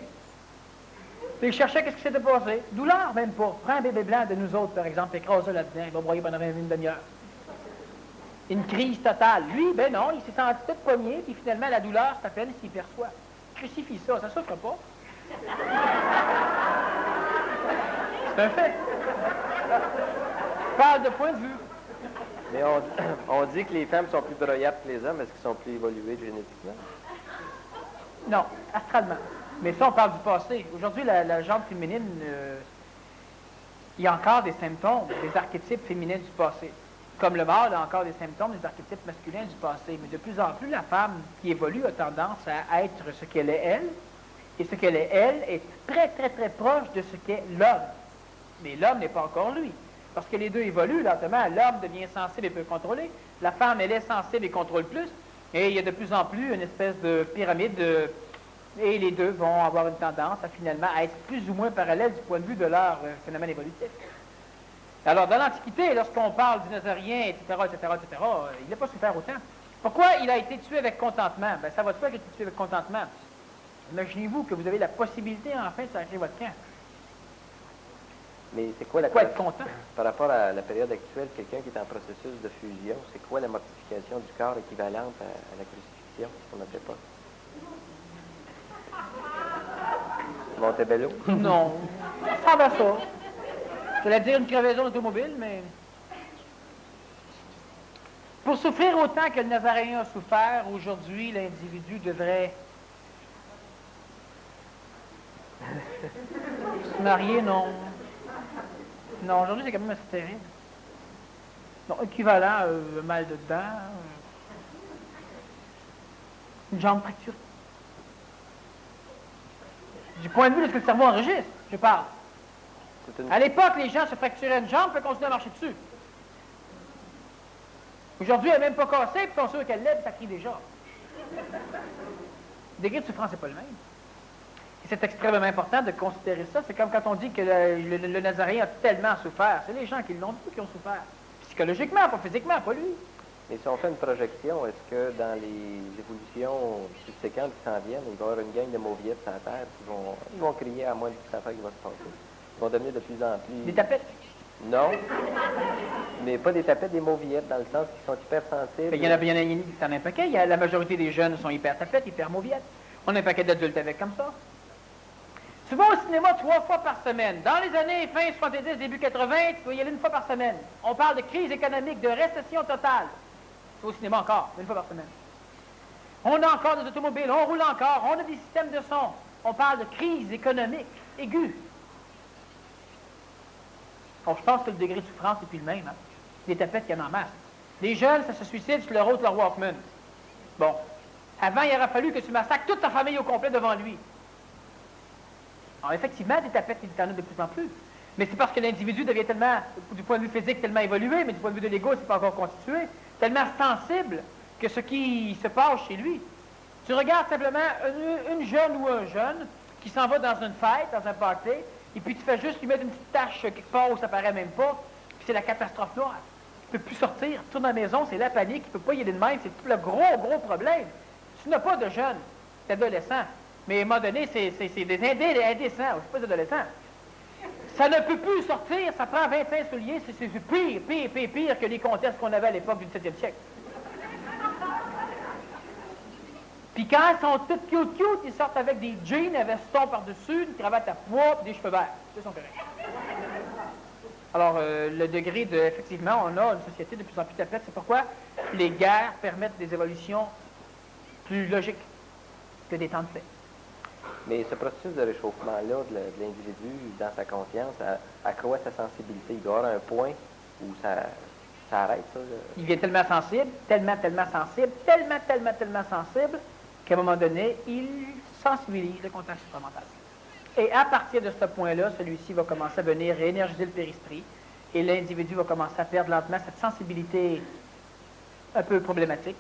puis il cherchait qu'est-ce qui s'était passé. Douleur, même pas. Prends un bébé blanc de nous autres, par exemple, écrasé là-dedans, il va broyer pendant une demi-heure. Une crise totale. Lui, ben non, il s'est senti tout poigné, puis finalement, la douleur, c'est à peine s'il perçoit. Crucifie ça souffre pas. C'est un fait. Parle de point de vue. Mais on dit que les femmes sont plus broyables que les hommes. Est-ce qu'ils sont plus évolués génétiquement? Non, astralement. Mais ça, on parle du passé. Aujourd'hui, la jambe féminine, il y a encore des symptômes, des archétypes féminins du passé. Comme le mâle a encore des symptômes, des archétypes masculins du passé. Mais de plus en plus, la femme qui évolue a tendance à être ce qu'elle est, elle. Et ce qu'elle est, elle, est très, très, très proche de ce qu'est l'homme. Mais l'homme n'est pas encore lui. Parce que les deux évoluent lentement. L'homme devient sensible et peut contrôler. La femme, elle est sensible et contrôle plus. Et il y a de plus en plus une espèce de pyramide. Et les deux vont avoir une tendance à finalement à être plus ou moins parallèles du point de vue de leur phénomène évolutif. Alors, dans l'Antiquité, lorsqu'on parle du Nazarien, etc., il n'a pas souffert autant. Pourquoi il a été tué avec contentement? Ben, ça va de soi qu'il a été tué avec contentement. Imaginez-vous que vous avez la possibilité, enfin, de sacrer votre camp. Mais c'est quoi la Pourquoi être content? Par rapport à la période actuelle, quelqu'un qui est en processus de fusion, c'est quoi la mortification du corps équivalente à la crucifixion, qu'on ne fait pas? Montebello? Non, ça va ça. Je voulais dire une crevaison d'automobile, mais... Pour souffrir autant que le Nazaréen a souffert, aujourd'hui, l'individu devrait... Se marier, non. Non, aujourd'hui, c'est quand même assez terrible. Non, équivalent, mal de dents, une jambe fracturée. Du point de vue de ce que le cerveau enregistre, je parle. À l'époque, les gens se fracturaient une jambe et continuaient à marcher dessus. Aujourd'hui, elle n'est même pas cassée, puis ils sont sûrs qu'elle l'est, puis ça crie déjà. Le degré de souffrance n'est pas le même. Et c'est extrêmement important de considérer ça. C'est comme quand on dit que le Nazaréen a tellement souffert. C'est les gens qui l'ont vu qui ont souffert. Psychologiquement, pas physiquement, pas lui. Et si on fait une projection, est-ce que dans les évolutions subséquentes qui s'en viennent, il va y avoir une gang de mauviettes sur la Terre qui vont crier à moins de toute affaire qui va se passer? Ils vont devenir de plus en plus... Des tapettes. Non, mais pas des tapettes, des mauviettes, dans le sens qu'ils sont hypersensibles. Il y en a un paquet. La majorité des jeunes sont hyper tapettes, hyper mauviettes. On a un paquet d'adultes avec comme ça. Tu vas au cinéma 3 fois par semaine. Dans les années fin 70, début 80, tu vas y aller 1 fois par semaine. On parle de crise économique, de récession totale. Tu vas au cinéma encore, 1 fois par semaine. On a encore des automobiles, on roule encore, on a des systèmes de son. On parle de crise économique aiguë. Bon, je pense que le degré de souffrance n'est plus le même. Hein? Des tapettes qu'il y en a en masse. Les jeunes, ça se suicide sur leur autre, leur Walkman. Bon. Avant, il aurait fallu que tu massacres toute ta famille au complet devant lui. Alors, effectivement, des tapettes, il y en a de plus en plus. Mais c'est parce que l'individu devient tellement, du point de vue physique, tellement évolué, mais du point de vue de l'ego, c'est pas encore constitué, tellement sensible que ce qui se passe chez lui. Tu regardes simplement une jeune ou un jeune qui s'en va dans une fête, dans un party, et puis tu fais juste lui mettre une petite tache quelque part où ça paraît même pas, puis c'est la catastrophe noire. Il ne peut plus sortir, il retourne à la maison, c'est la panique, il ne peut pas y aller de même, c'est tout le gros problème. Tu n'as pas de jeunes, c'est adolescent. Mais à un moment donné, c'est des indécents, c'est pas des adolescents. Ça ne peut plus sortir, ça prend 25 souliers, c'est pire que les comtesses qu'on avait à l'époque du 17e siècle. Puis quand elles sont toutes cute, ils sortent avec des jeans, un veston par-dessus, une cravate à pois, puis des cheveux verts. Ils sont corrects. Alors, le degré de... Effectivement, on a une société de plus en plus tapette. C'est pourquoi les guerres permettent des évolutions plus logiques que des temps de paix. Mais ce processus de réchauffement-là de l'individu dans sa conscience accroît sa sensibilité. Il doit y avoir un point où ça arrête, ça. Il devient tellement sensible, tellement sensible, qu'à un moment donné, il sensibilise le contact supramental. Et à partir de ce point-là, celui-ci va commencer à venir réénergiser le périsprit, et l'individu va commencer à perdre lentement cette sensibilité un peu problématique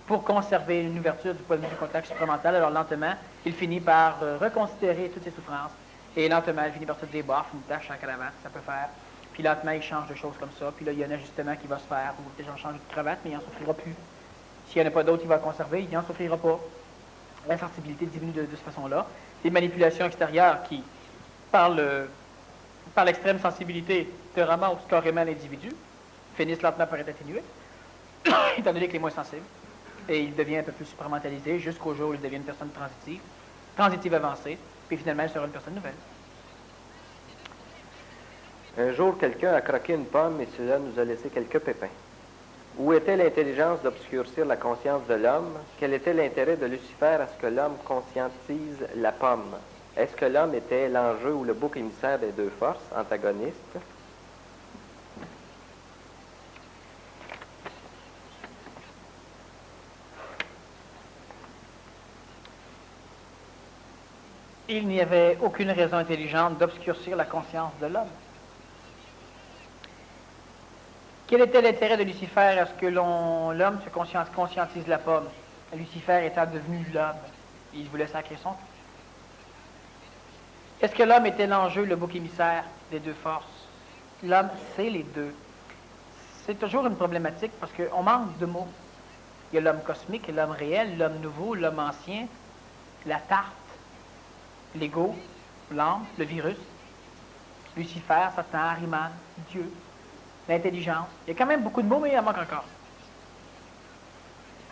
pour conserver une ouverture du point de vue du contact supramental. Alors lentement, il finit par reconsidérer toutes ses souffrances, et lentement, il finit par se dire, bof, une tâche en cravate, ça peut faire. Puis lentement, il change de choses comme ça, puis là, il y a un ajustement qui va se faire, ou les gens changent de cravate, mais il n'en souffrira plus. S'il n'y en a pas d'autre, il va conserver, il n'en souffrira pas. La sensibilité diminue de cette façon-là. Les manipulations extérieures qui, par l'extrême sensibilité, te ramassent carrément l'individu, finissent lentement par être atténuées, étant donné qu'il est moins sensible. Et il devient un peu plus supramentalisé jusqu'au jour où il devient une personne transitive avancée, puis finalement, il sera une personne nouvelle. Un jour, quelqu'un a croqué une pomme et cela nous a laissé quelques pépins. Où était l'intelligence d'obscurcir la conscience de l'homme? Quel était l'intérêt de Lucifer à ce que l'homme conscientise la pomme? Est-ce que l'homme était l'enjeu ou le bouc émissaire des deux forces antagonistes? Il n'y avait aucune raison intelligente d'obscurcir la conscience de l'homme. Quel était l'intérêt de Lucifer à ce que l'homme se conscientise la pomme? Lucifer étant devenu l'homme, il voulait sacrer son. Est-ce que l'homme était l'enjeu, le bouc émissaire des deux forces? L'homme, c'est les deux. C'est toujours une problématique parce qu'on manque de mots. Il y a l'homme cosmique, l'homme réel, l'homme nouveau, l'homme ancien, la tarte, l'ego, l'âme, le virus, Lucifer, Satan, Ariman, Dieu, l'intelligence. Il y a quand même beaucoup de mots, mais il en manque encore.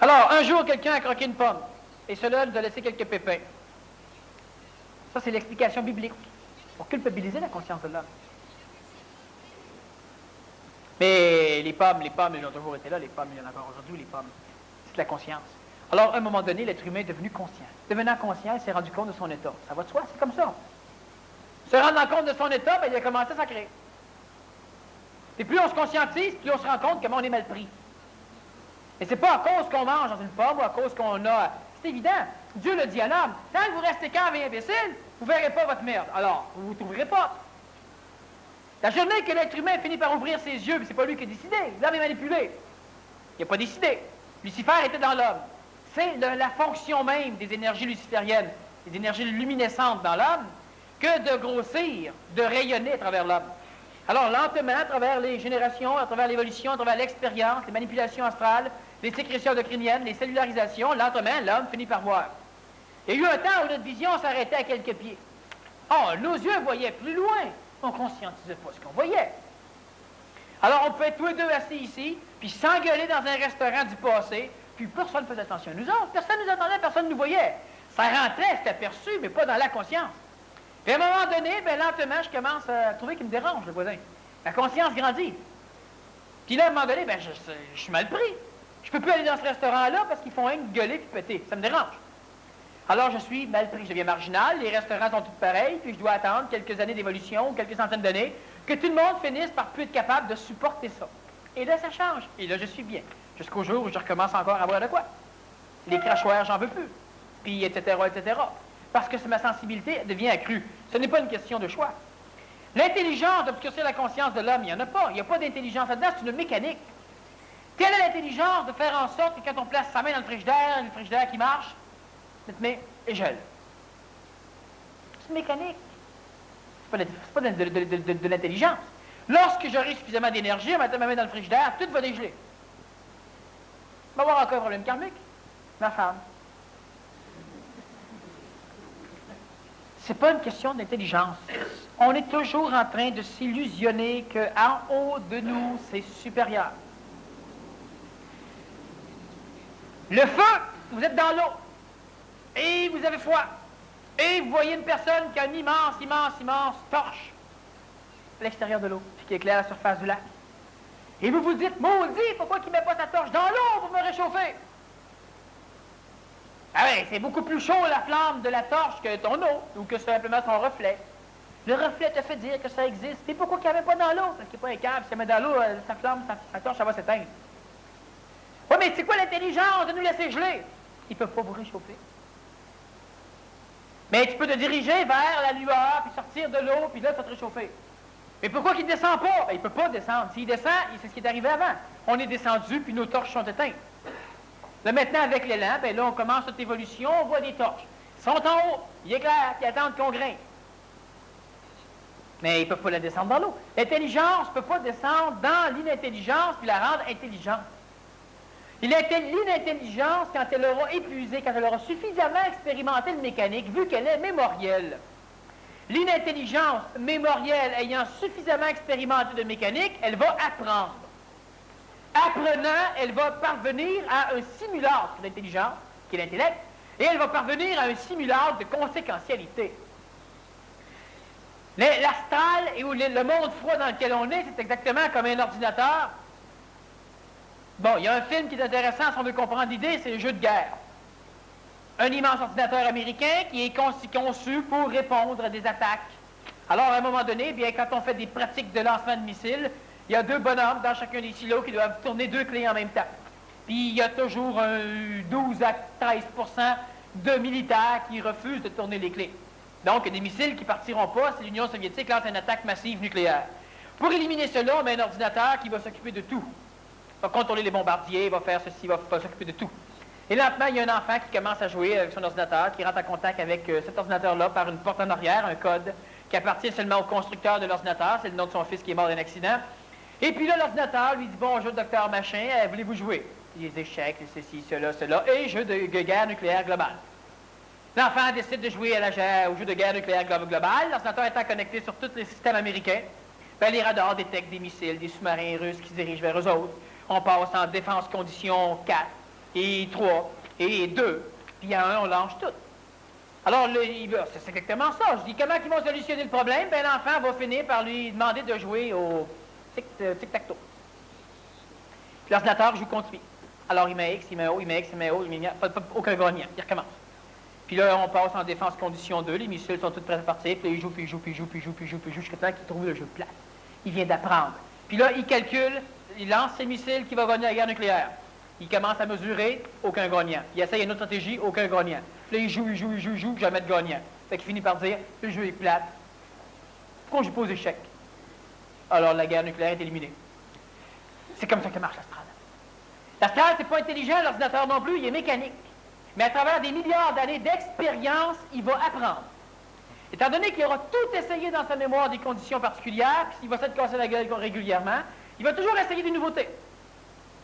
Alors, un jour, quelqu'un a croqué une pomme, et cela nous a laissé quelques pépins. Ça, c'est l'explication biblique, pour culpabiliser la conscience de l'homme. Mais les pommes, ils ont toujours été là, les pommes, il y en a encore aujourd'hui, les pommes. C'est la conscience. Alors, à un moment donné, l'être humain est devenu conscient. Devenant conscient, il s'est rendu compte de son état. Ça va de soi, c'est comme ça. Se rendant compte de son état, ben, il a commencé à sacrer. Et plus on se conscientise, plus on se rend compte comment on est mal pris. Et c'est pas à cause qu'on mange dans une pomme ou à cause qu'on a... C'est évident. Dieu le dit à l'homme. Tant que vous restez calme et imbécile, vous ne verrez pas votre merde. Alors, vous ne vous trouverez pas. La journée que l'être humain finit par ouvrir ses yeux, puis c'est pas lui qui a décidé, l'homme est manipulé. Il Il n'a pas décidé. Lucifer était dans l'homme. C'est la fonction même des énergies lucifériennes, des énergies luminescentes dans l'homme, que de grossir, de rayonner à travers l'homme. Alors, lentement, à travers les générations, à travers l'évolution, à travers l'expérience, les manipulations astrales, les sécrétions endocriniennes, les cellularisations, lentement, l'homme finit par voir. Il y a eu un temps où notre vision s'arrêtait à quelques pieds. Oh, nos yeux voyaient plus loin. On ne conscientisait pas ce qu'on voyait. Alors, on pouvait être tous les deux assis ici, puis s'engueuler dans un restaurant du passé, puis personne ne faisait attention à nous autres. Personne ne nous entendait, personne ne nous voyait. Ça rentrait, c'était perçu, mais pas dans la conscience. Puis à un moment donné, bien, lentement, je commence à trouver qu'il me dérange, le voisin. La conscience grandit. Puis là, à un moment donné, bien, je suis mal pris. Je ne peux plus aller dans ce restaurant-là parce qu'ils font un gueuler puis péter. Ça me dérange. Alors, je suis mal pris. Je deviens marginal. Les restaurants sont tous pareils. Puis je dois attendre quelques années d'évolution ou quelques centaines d'années que tout le monde finisse par plus être capable de supporter ça. Et là, ça change. Et là, je suis bien. Jusqu'au jour où je recommence encore à voir de quoi. Les crachoirs, j'en veux plus. Puis, etc., etc. Parce que ma sensibilité devient accrue. Ce n'est pas une question de choix. L'intelligence d'obscurcir la conscience de l'homme, il n'y en a pas. Il n'y a pas d'intelligence là-dedans, c'est une mécanique. Quelle est l'intelligence de faire en sorte que quand on place sa main dans le frigidaire qui marche, cette main est gèle? C'est mécanique. C'est pas de l'intelligence. Lorsque j'aurai suffisamment d'énergie, en mettant ma main dans le frigidaire, tout va dégeler. On va avoir encore un problème karmique. Ma femme. C'est pas une question d'intelligence. On est toujours en train de s'illusionner qu'en haut de nous, c'est supérieur. Le feu, vous êtes dans l'eau, et vous avez froid, et vous voyez une personne qui a une immense, immense, immense torche à l'extérieur de l'eau, puis qui éclaire la surface du lac. Et vous vous dites, maudit, pourquoi qu'il ne met pas sa torche dans l'eau pour me réchauffer? Ah oui, c'est beaucoup plus chaud la flamme de la torche que ton eau, ou que simplement son reflet. Le reflet te fait dire que ça existe. Et pourquoi qu'il n'y avait pas dans l'eau? Parce qu'il n'y a pas un câble. Si elle met dans l'eau, sa flamme, sa torche, ça va s'éteindre. Oui, mais c'est quoi l'intelligence de nous laisser geler? Ils ne peuvent pas vous réchauffer. Mais tu peux te diriger vers la lueur, puis sortir de l'eau, puis là, ça va te réchauffer. Mais pourquoi qu'il ne descend pas? Ben, il ne peut pas descendre. S'il descend, c'est ce qui est arrivé avant. On est descendu, puis nos torches sont éteintes. Là, maintenant, avec l'élan, ben là, on commence cette évolution, on voit des torches. Ils sont en haut, ils éclairent, ils attendent qu'on grimpe. Mais ils ne peuvent pas la descendre dans l'eau. L'intelligence ne peut pas descendre dans l'inintelligence puis la rendre intelligente. L'inintelligence, quand elle aura épuisé, quand elle aura suffisamment expérimenté le mécanique, vu qu'elle est mémorielle. L'inintelligence mémorielle ayant suffisamment expérimenté de mécanique, elle va apprendre. Apprenant, elle va parvenir à un simulacre d'intelligence, qui est l'intellect, et elle va parvenir à un simulacre de conséquentialité. L'astral et le monde froid dans lequel on est, c'est exactement comme un ordinateur. Bon, il y a un film qui est intéressant, si on veut comprendre l'idée, c'est le jeu de guerre. Un immense ordinateur américain qui est conçu pour répondre à des attaques. Alors, à un moment donné, bien, quand on fait des pratiques de lancement de missiles, il y a deux bonhommes dans chacun des silos qui doivent tourner deux clés en même temps. Puis, il y a toujours 12 à 13% de militaires qui refusent de tourner les clés. Donc, des missiles qui ne partiront pas si l'Union soviétique lance une attaque massive nucléaire. Pour éliminer cela, on met un ordinateur qui va s'occuper de tout. Il va contrôler les bombardiers, il va faire ceci, il va s'occuper de tout. Et lentement, il y a un enfant qui commence à jouer avec son ordinateur, qui rentre en contact avec cet ordinateur-là par une porte en arrière, un code qui appartient seulement au constructeur de l'ordinateur. C'est le nom de son fils qui est mort d'un accident. Et puis là, l'ordinateur lui dit, bonjour, docteur machin, voulez-vous jouer? Les échecs, les ceci, cela, et jeu de guerre nucléaire globale. L'enfant décide de jouer au jeu de guerre nucléaire globale. L'ordinateur étant connecté sur tous les systèmes américains, ben, les radars détectent des missiles, des sous-marins russes qui se dirigent vers eux autres. On passe en défense condition 4, et 3, et 2, puis il y a un, on lance tout. Alors, c'est exactement ça. Je dis, comment ils vont solutionner le problème? Ben, l'enfant va finir par lui demander de jouer au tic-tac-toe. Puis l'ordinateur joue contre lui. Alors, il met X, il met O, il met X, il met O, il met aucun gagnant. Il recommence. Puis là, on passe en défense condition 2, les missiles sont tous prêts à partir, puis là, il joue, puis il joue, puis il joue, puis il joue, puis il joue, puis il joue, jusqu'à temps qu'il trouve le jeu de place. Il vient d'apprendre. Puis là, il calcule, il lance ses missiles qui va gagner la guerre nucléaire. Il commence à mesurer, aucun gagnant. Il essaye une autre stratégie, aucun gagnant. Puis là, il joue, jamais de gagnant. Fait qu'il finit par dire, le jeu est plate. Pourquoi on joue pas aux échecs? Alors, la guerre nucléaire est éliminée. C'est comme ça que marche l'astral. L'astral, c'est pas intelligent, l'ordinateur non plus, il est mécanique. Mais à travers des milliards d'années d'expérience, il va apprendre. Étant donné qu'il aura tout essayé dans sa mémoire des conditions particulières, il va s'être cassé la gueule régulièrement, il va toujours essayer des nouveautés.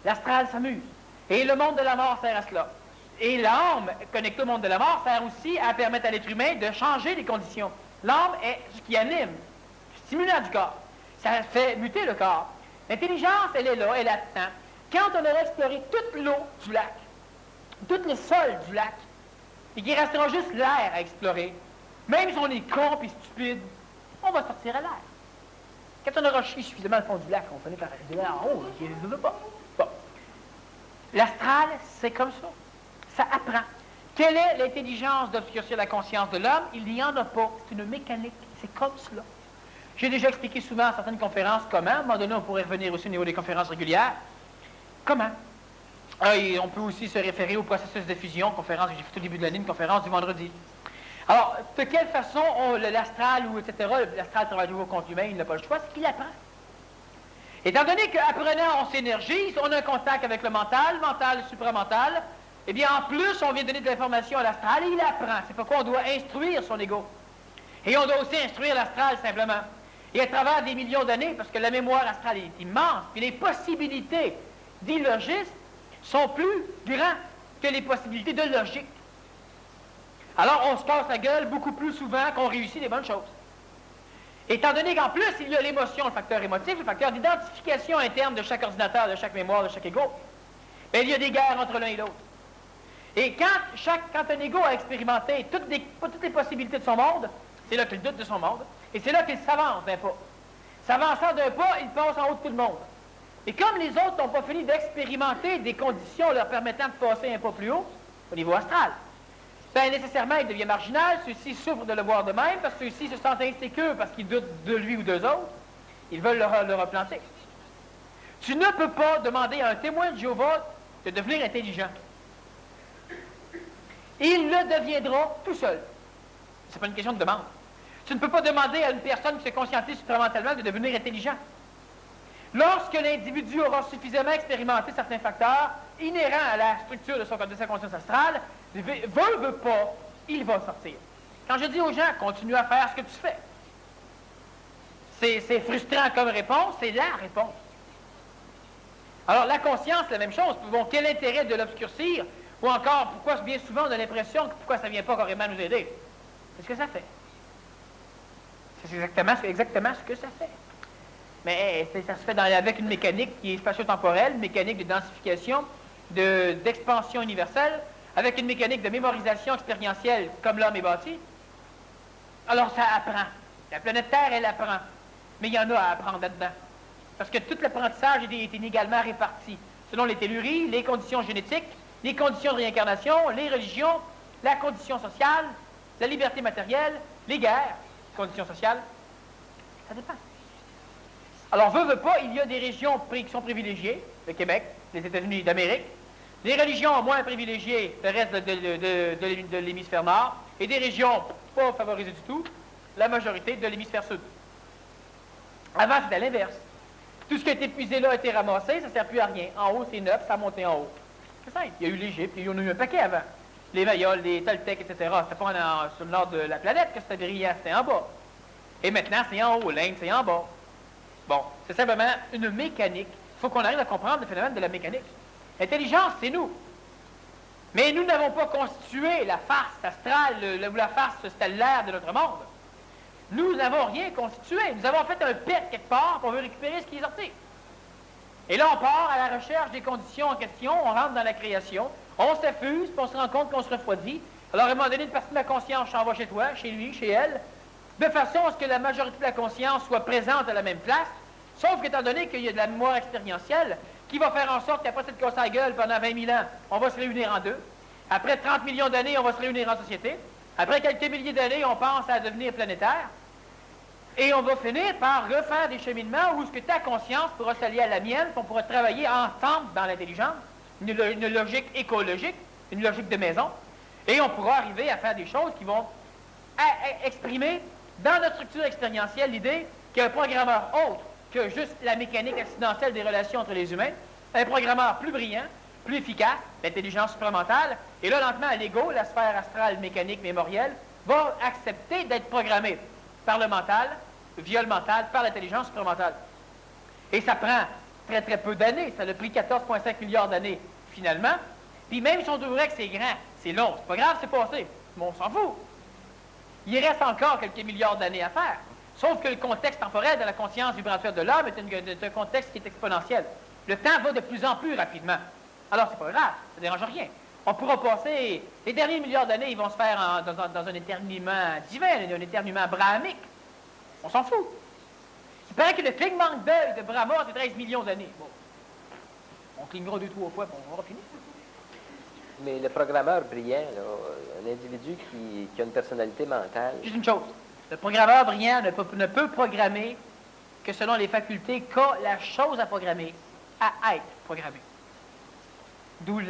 L'astral s'amuse. Et le monde de la mort sert à cela. Et l'âme, connectée au monde de la mort, sert aussi à permettre à l'être humain de changer les conditions. L'âme est ce qui anime, le stimulant du corps. Ça fait muter le corps. L'intelligence, elle est là, elle attend. Quand on aura exploré toute l'eau du lac, tout le sol du lac, et qu'il restera juste l'air à explorer, même si on est con et stupide, on va sortir à l'air. Quand on aura chié suffisamment le fond du lac, on finit par arriver là en haut, je ne veux pas. Bon. L'astral, c'est comme ça. Ça apprend. Quelle est l'intelligence d'obscurcir la conscience de l'homme? Il n'y en a pas. C'est une mécanique. C'est comme cela. J'ai déjà expliqué souvent à certaines conférences comment. À un moment donné, on pourrait revenir aussi au niveau des conférences régulières. Comment? Et on peut aussi se référer au processus de fusion, conférence que j'ai fait au début de l'année, une conférence du vendredi. Alors, de quelle façon l'astral, ou etc., l'astral travaille toujours contre l'humain, il n'a pas le choix, c'est qu'il apprend. Étant donné qu'apprenant, on s'énergise, on a un contact avec le mental supramental, eh bien, en plus, on vient donner de l'information à l'astral et il apprend. C'est pourquoi on doit instruire son ego. Et on doit aussi instruire l'astral, simplement. Et à travers des millions d'années, parce que la mémoire astrale est immense, puis les possibilités d'illogisme sont plus grandes que les possibilités de logique. Alors, on se casse la gueule beaucoup plus souvent qu'on réussit des bonnes choses. Étant donné qu'en plus, il y a l'émotion, le facteur émotif, le facteur d'identification interne de chaque ordinateur, de chaque mémoire, de chaque ego, bien, il y a des guerres entre l'un et l'autre. Et quand un ego a expérimenté toutes les possibilités de son monde, c'est là qu'il doute de son monde, et c'est là qu'il s'avance d'un pas. S'avançant d'un pas, il passe en haut de tout le monde. Et comme les autres n'ont pas fini d'expérimenter des conditions leur permettant de passer un pas plus haut, au niveau astral, bien nécessairement, il devient marginal, ceux-ci souffrent de le voir de même, parce que ceux-ci se sentent insécures parce qu'ils doutent de lui ou d'eux autres, ils veulent le replanter. Tu ne peux pas demander à un témoin de Jéhovah de devenir intelligent. Il le deviendra tout seul. C'est pas une question de demande. Tu ne peux pas demander à une personne qui se conscientise supramentalement de devenir intelligent. Lorsque l'individu aura suffisamment expérimenté certains facteurs inhérents à la structure de sa conscience astrale, veut pas, il va sortir. Quand je dis aux gens, continue à faire ce que tu fais, c'est frustrant comme réponse, c'est la réponse. Alors la conscience, la même chose. Bon, quel intérêt de l'obscurcir? Ou encore, pourquoi bien souvent on a l'impression que pourquoi ça ne vient pas carrément nous aider? C'est ce que ça fait. C'est exactement ce que ça fait. Mais ça se fait avec une mécanique qui est spatio-temporelle, une mécanique de densification, d'expansion universelle, avec une mécanique de mémorisation expérientielle comme l'homme est bâti. Alors ça apprend. La planète Terre, elle apprend. Mais il y en a à apprendre là-dedans. Parce que tout l'apprentissage est inégalement réparti, selon les telluries, les conditions génétiques, les conditions de réincarnation, les religions, la condition sociale, la liberté matérielle, les guerres, conditions sociales. Ça dépend. Alors, veut pas, il y a des régions qui sont privilégiées, le Québec, les États-Unis d'Amérique, des religions moins privilégiées, le reste de l'hémisphère nord, et des régions pas favorisées du tout, la majorité de l'hémisphère sud. Avant, c'était à l'inverse. Tout ce qui a été puisé là a été ramassé, ça ne sert plus à rien. En haut, c'est neuf, ça a monté en haut. C'est simple. Il y a eu l'Égypte, il y en a eu un paquet avant. Les Mayas, les Toltecs, etc. C'était pas sur le nord de la planète que c'était brillant, c'était en bas. Et maintenant, c'est en haut. L'Inde, c'est en bas. Bon, c'est simplement une mécanique. Il faut qu'on arrive à comprendre le phénomène de la mécanique. L'intelligence, c'est nous. Mais nous n'avons pas constitué la farce astrale ou la farce stellaire de notre monde. Nous n'avons rien constitué. Nous avons fait un pet quelque part, pour veut récupérer ce qui est sorti. Et là, on part à la recherche des conditions en question, on rentre dans la création, on s'affuse, puis on se rend compte qu'on se refroidit. Alors, à un moment donné, une partie de la conscience s'en va chez toi, chez lui, chez elle, de façon à ce que la majorité de la conscience soit présente à la même place, sauf qu'étant donné qu'il y a de la mémoire expérientielle, qui va faire en sorte qu'après cette casse à la gueule pendant 20 000 ans, on va se réunir en deux. Après 30 millions d'années, on va se réunir en société. Après quelques milliers d'années, on pense à devenir planétaire. Et on va finir par refaire des cheminements où ce que ta conscience pourra s'allier à la mienne, qu'on pourra travailler ensemble dans l'intelligence, une logique écologique, une logique de maison, et on pourra arriver à faire des choses qui vont exprimer dans notre structure expérientielle l'idée qu'un programmeur autre que juste la mécanique accidentelle des relations entre les humains, un programmeur plus brillant, plus efficace, l'intelligence supramentale, et là, lentement, l'ego, la sphère astrale, mécanique, mémorielle, va accepter d'être programmé par le mental, via le mental, par l'intelligence supramentale. Et ça prend très, très peu d'années. Ça a pris 14,5 milliards d'années, finalement. Puis même si on trouverait que c'est grand, c'est long, c'est pas grave, c'est passé. Mais on s'en fout. Il reste encore quelques milliards d'années à faire. Sauf que le contexte temporel de la conscience vibratoire de l'homme est un contexte qui est exponentiel. Le temps va de plus en plus rapidement. Alors, c'est pas grave, ça ne dérange rien. On pourra passer... Les derniers milliards d'années, ils vont se faire dans un éternuement divin, un éternuement brahmique. On s'en fout. Il paraît que le clignement d'œil de Brahma, c'est 13 millions d'années. Bon. On clignera 2-3 fois, puis on aura fini. Mais le programmeur brillant, là, un individu qui a une personnalité mentale... Juste une chose. Le programmeur brillant ne peut programmer que selon les facultés qu'a la chose à programmer, à être programmée. D'où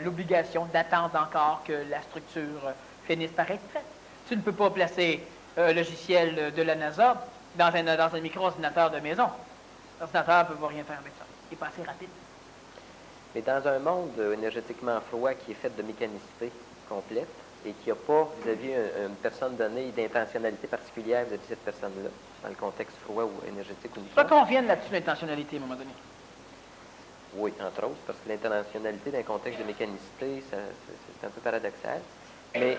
l'obligation d'attendre encore que la structure finisse par être faite. Tu ne peux pas placer un logiciel de la NASA dans un micro-ordinateur de maison. L'ordinateur ne peut pas rien faire avec ça. Il n'est pas assez rapide. Mais dans un monde énergétiquement froid qui est fait de mécanicité complète et qui n'a pas vis-à-vis une personne donnée d'intentionnalité particulière vis-à-vis de cette personne-là, dans le contexte froid ou énergétique ou pas qu'on vienne là-dessus l'intentionnalité à un moment donné. Oui, entre autres, parce que l'intentionnalité d'un contexte de mécanicité, c'est un peu paradoxal. Mais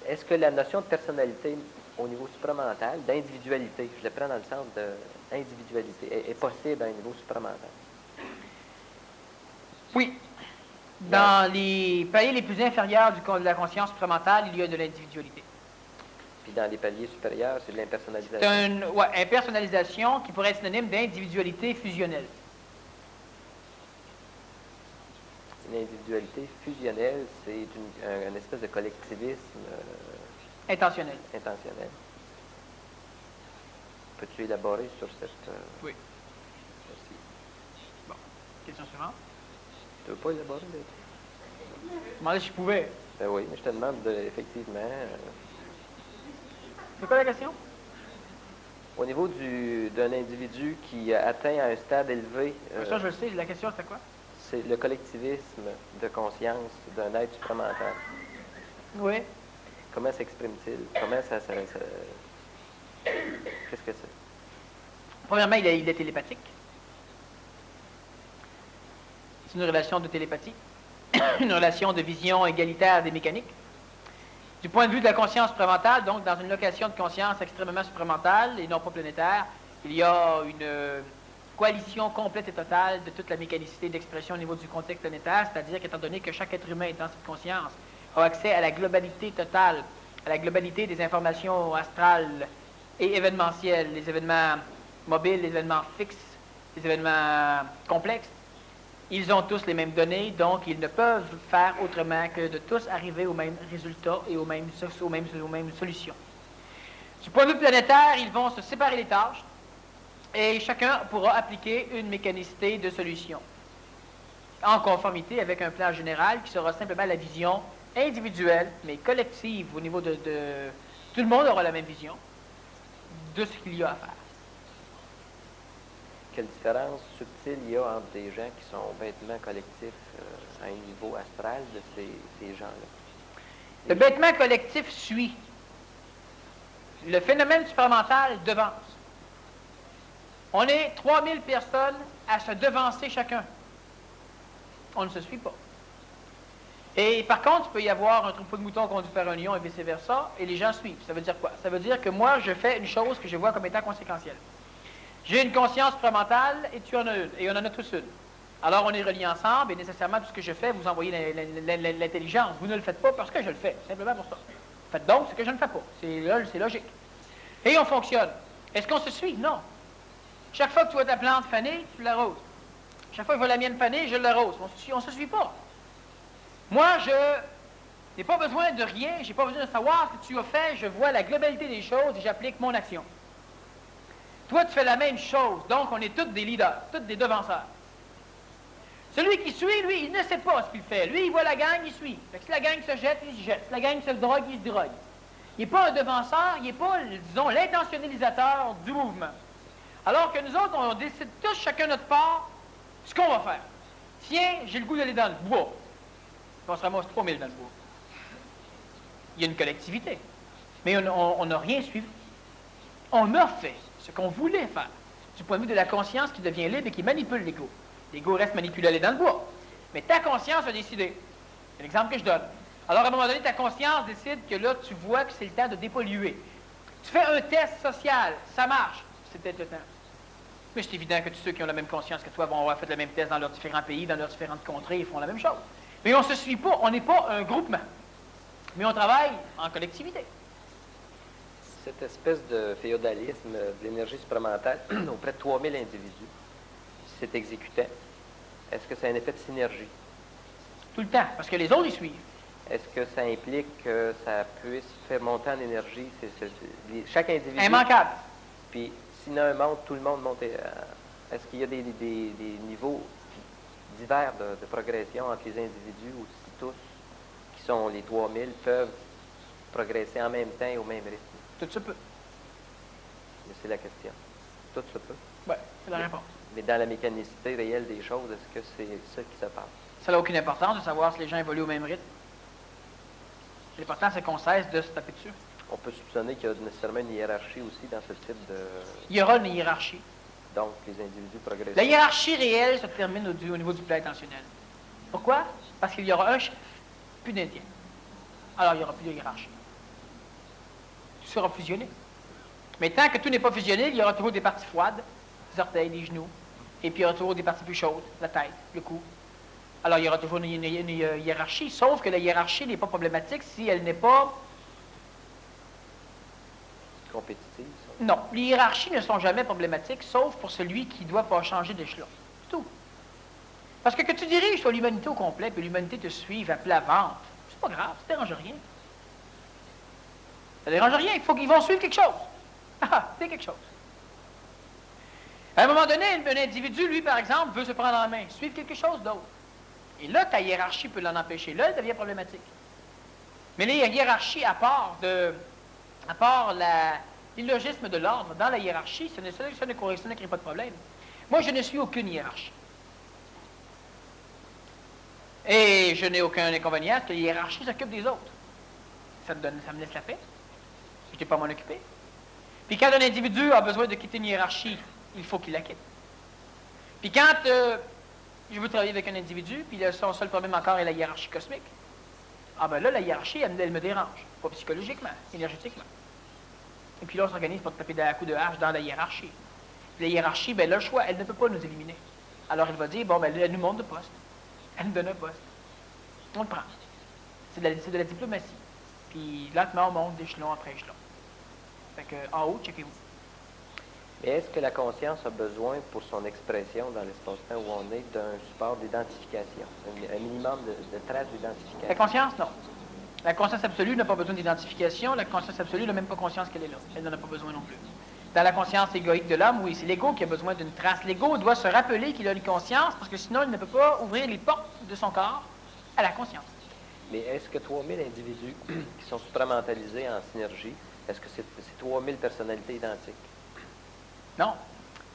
est-ce que la notion de personnalité au niveau supramental, d'individualité, je le prends dans le sens d'individualité, est possible à un niveau supramental? Oui. Dans les paliers les plus inférieurs de la conscience supramentale, il y a de l'individualité. Puis dans les paliers supérieurs, c'est de l'impersonnalisation. C'est une impersonnalisation qui pourrait être synonyme d'individualité fusionnelle. Une individualité fusionnelle, c'est une espèce de collectivisme intentionnel. Intentionnel. Peux-tu élaborer sur cette... Oui. Merci. Bon. Question suivante. Tu ne veux pas élaborer là-dessus? Je me demandais si je pouvais. Ben oui, mais je te demande effectivement... C'est quoi la question? Au niveau d'un individu qui atteint un stade élevé... ça, je le sais. La question, c'était quoi? C'est le collectivisme de conscience d'un être supramental. Oui. Comment s'exprime-t-il? Comment ça... Qu'est-ce que c'est? Premièrement, il est télépathique. C'est une relation de télépathie, une relation de vision égalitaire des mécaniques. Du point de vue de la conscience supramentale, donc dans une location de conscience extrêmement supramentale et non pas planétaire, il y a une coalition complète et totale de toute la mécanicité d'expression au niveau du contexte planétaire, c'est-à-dire qu'étant donné que chaque être humain dans cette conscience a accès à la globalité totale, à la globalité des informations astrales et événementielles, les événements mobiles, les événements fixes, les événements complexes, ils ont tous les mêmes données, donc ils ne peuvent faire autrement que de tous arriver au même résultat et aux mêmes solutions. Du point de vue planétaire, ils vont se séparer les tâches et chacun pourra appliquer une mécanicité de solution en conformité avec un plan général qui sera simplement la vision individuelle, mais collective au niveau de tout le monde aura la même vision de ce qu'il y a à faire. Quelle différence subtile il y a entre des gens qui sont bêtement collectifs à un niveau astral de ces gens-là? Le bêtement collectif suit. Le phénomène supramental devance. On est 3000 personnes à se devancer chacun. On ne se suit pas. Et par contre, il peut y avoir un troupeau de moutons conduit par un lion et vice-versa, et les gens suivent. Ça veut dire quoi? Ça veut dire que moi, je fais une chose que je vois comme étant conséquentielle. J'ai une conscience supramentale et tu en as une, et on en a tous une. Alors on est reliés ensemble, et nécessairement, tout ce que je fais, vous envoyez l'intelligence. Vous ne le faites pas parce que je le fais, simplement pour ça. Faites donc ce que je ne fais pas. C'est logique. Et on fonctionne. Est-ce qu'on se suit? Non. Chaque fois que tu vois ta plante fanée, tu l'arroses. Chaque fois que je vois la mienne fanée, je l'arrose. On ne se suit pas. Moi, je n'ai pas besoin de rien, je n'ai pas besoin de savoir ce que tu as fait, je vois la globalité des choses et j'applique mon action. Toi, tu fais la même chose, donc on est tous des leaders, tous des devanceurs. Celui qui suit, lui, il ne sait pas ce qu'il fait. Lui, il voit la gang, il suit. Fait que si la gang se jette, il se jette. Si la gang se drogue, il se drogue. Il n'est pas un devanceur, il n'est pas, disons, l'intentionnalisateur du mouvement. Alors que nous autres, on décide tous, chacun notre part, ce qu'on va faire. Tiens, j'ai le goût d'aller dans le bois. On se ramasse 3000 dans le bois. Il y a une collectivité. Mais on n'a rien suivi. On a fait ce qu'on voulait faire, du point de vue de la conscience qui devient libre et qui manipule l'ego. L'ego reste manipulé à aller dans le bois. Mais ta conscience a décidé. C'est l'exemple que je donne. Alors, à un moment donné, ta conscience décide que là, tu vois que c'est le temps de dépolluer. Tu fais un test social, ça marche. C'est peut-être le temps. Mais c'est évident que tous ceux qui ont la même conscience que toi vont avoir fait le même test dans leurs différents pays, dans leurs différentes contrées, ils font la même chose. Mais on ne se suit pas, on n'est pas un groupement. Mais on travaille en collectivité. Cette espèce de féodalisme de l'énergie supramentale auprès de 3000 individus, si c'est exécuté, est-ce que c'est un effet de synergie? Tout le temps, parce que les autres, ils suivent. Est-ce que ça implique que ça puisse faire monter en énergie chaque individu? Immanquable. Puis, s'il y en a un monte, tout le monde monte. Est-ce qu'il y a des niveaux divers de progression entre les individus ou si tous, qui sont les 3000, peuvent progresser en même temps et au même rythme? Tout se peut. Mais c'est la question. Tout se peut. Oui, c'est la réponse. Mais dans la mécanicité réelle des choses, est-ce que c'est ça qui se passe? Ça n'a aucune importance de savoir si les gens évoluent au même rythme. L'important, c'est qu'on cesse de se taper dessus. On peut soupçonner qu'il y a nécessairement une hiérarchie aussi dans ce type de... Il y aura une hiérarchie. Donc, les individus progressent. La hiérarchie réelle se termine au niveau du plan intentionnel. Pourquoi? Parce qu'il y aura un chef, plus d'Indiens. Alors, il n'y aura plus de hiérarchie. Tout sera fusionné. Mais tant que tout n'est pas fusionné, il y aura toujours des parties froides, des orteils, des genoux, et puis il y aura toujours des parties plus chaudes, la tête, le cou. Alors, il y aura toujours une hiérarchie, sauf que la hiérarchie n'est pas problématique si elle n'est pas... compétitive, ça? Non, les hiérarchies ne sont jamais problématiques, sauf pour celui qui ne doit pas changer d'échelon. C'est tout. Parce que tu diriges sur l'humanité au complet, puis l'humanité te suive à plat ventre, c'est pas grave, ça ne dérange rien. Ça ne dérange rien, il faut qu'ils vont suivre quelque chose. Ah, c'est quelque chose. À un moment donné, un individu, lui, par exemple, veut se prendre en main, suivre quelque chose d'autre. Et là, ta hiérarchie peut l'en empêcher. Là, elle devient problématique. Mais les hiérarchies, à part l'illogisme de l'ordre dans la hiérarchie, ça ne crée pas de problème. Moi, je ne suis aucune hiérarchie. Et je n'ai aucun inconvénient à ce que les hiérarchies s'occupent des autres. Ça me laisse la paix. Je n'ai pas à m'en occuper. Puis quand un individu a besoin de quitter une hiérarchie, il faut qu'il la quitte. Puis quand je veux travailler avec un individu, puis son seul problème encore est la hiérarchie cosmique, ah ben là, la hiérarchie, elle me dérange. Pas psychologiquement, énergétiquement. Et puis là, on s'organise pour taper à coups de hache dans la hiérarchie. Puis la hiérarchie, ben là, le choix, elle ne peut pas nous éliminer. Alors elle va dire, bon, ben elle nous monte de poste. Elle nous donne un poste. On le prend. C'est de la diplomatie. Puis lentement, on monte d'échelon après échelon. Fait que, en haut, checkez-vous. Mais est-ce que la conscience a besoin, pour son expression dans l'espace-temps où on est, d'un support d'identification, un minimum de traces d'identification? La conscience, non. La conscience absolue n'a pas besoin d'identification. La conscience absolue n'a même pas conscience qu'elle est là. Elle n'en a pas besoin non plus. Dans la conscience égoïque de l'homme, oui, c'est l'ego qui a besoin d'une trace. L'ego doit se rappeler qu'il a une conscience, parce que sinon, il ne peut pas ouvrir les portes de son corps à la conscience. Mais est-ce que 3000 individus qui sont supramentalisés en synergie, est-ce que c'est 3000 personnalités identiques? Non.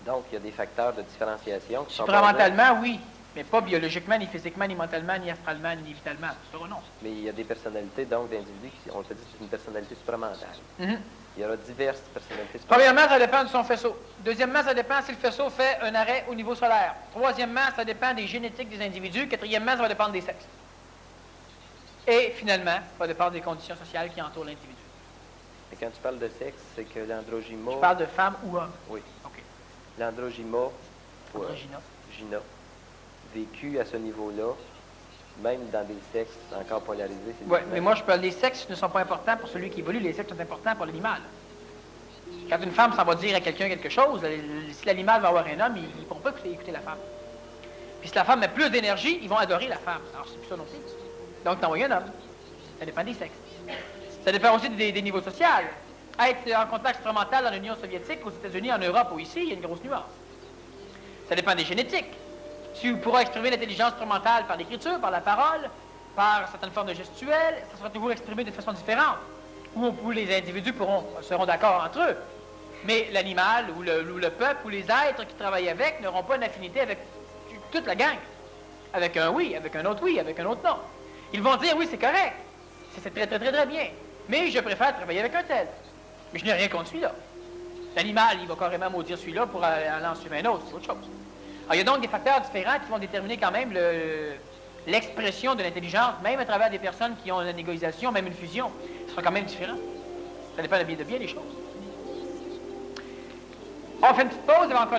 Donc, il y a des facteurs de différenciation qui sont... Supramentalement, oui, mais pas biologiquement, ni physiquement, ni mentalement, ni astralement, ni vitalement. Ça, non. Mais il y a des personnalités, donc, d'individus qui, on te dit, c'est une personnalité supramentale. Mm-hmm. Il y aura diverses personnalités supramentales. Premièrement, ça dépend de son faisceau. Deuxièmement, ça dépend si le faisceau fait un arrêt au niveau solaire. Troisièmement, ça dépend des génétiques des individus. Quatrièmement, ça va dépendre des sexes. Et finalement, ça va dépendre des conditions sociales qui entourent l'individu. Et quand tu parles de sexe, c'est que l'androgyma... Je parle de femme ou homme. Oui. OK. L'androgyma, Androgyna. Gina, vécu à ce niveau-là, même dans des sexes encore polarisés. Oui, mais moi, je parle des sexes ne sont pas importants pour celui qui évolue. Les sexes sont importants pour l'animal. Quand une femme s'en va dire à quelqu'un quelque chose, si l'animal va avoir un homme, ils ne pourront pas écouter la femme. Puis si la femme a plus d'énergie, ils vont adorer la femme. Alors, c'est plus ça non plus. Donc, t'envoies un homme. Ça dépend des sexes. Ça dépend aussi des niveaux sociaux. Être en contact expérimental dans l'Union soviétique, aux États-Unis, en Europe ou ici, il y a une grosse nuance. Ça dépend des génétiques. Tu pourras exprimer l'intelligence expérimentale par l'écriture, par la parole, par certaines formes de gestuelles, ça sera toujours exprimé de façon différente. Où les individus seront d'accord entre eux. Mais l'animal, ou le peuple, ou les êtres qui travaillent avec n'auront pas une affinité avec toute la gang. avec un oui, avec un autre non. Ils vont dire oui, c'est correct, c'est très, très, très, très bien, mais je préfère travailler avec un tel. Mais je n'ai rien contre celui-là. L'animal, il va carrément maudire celui-là pour aller en suivre un autre, c'est autre chose. Alors, il y a donc des facteurs différents qui vont déterminer quand même l'expression de l'intelligence, même à travers des personnes qui ont une égoïsation, même une fusion. Ce sera quand même différent. Ça dépend de bien des choses. On fait une petite pause avant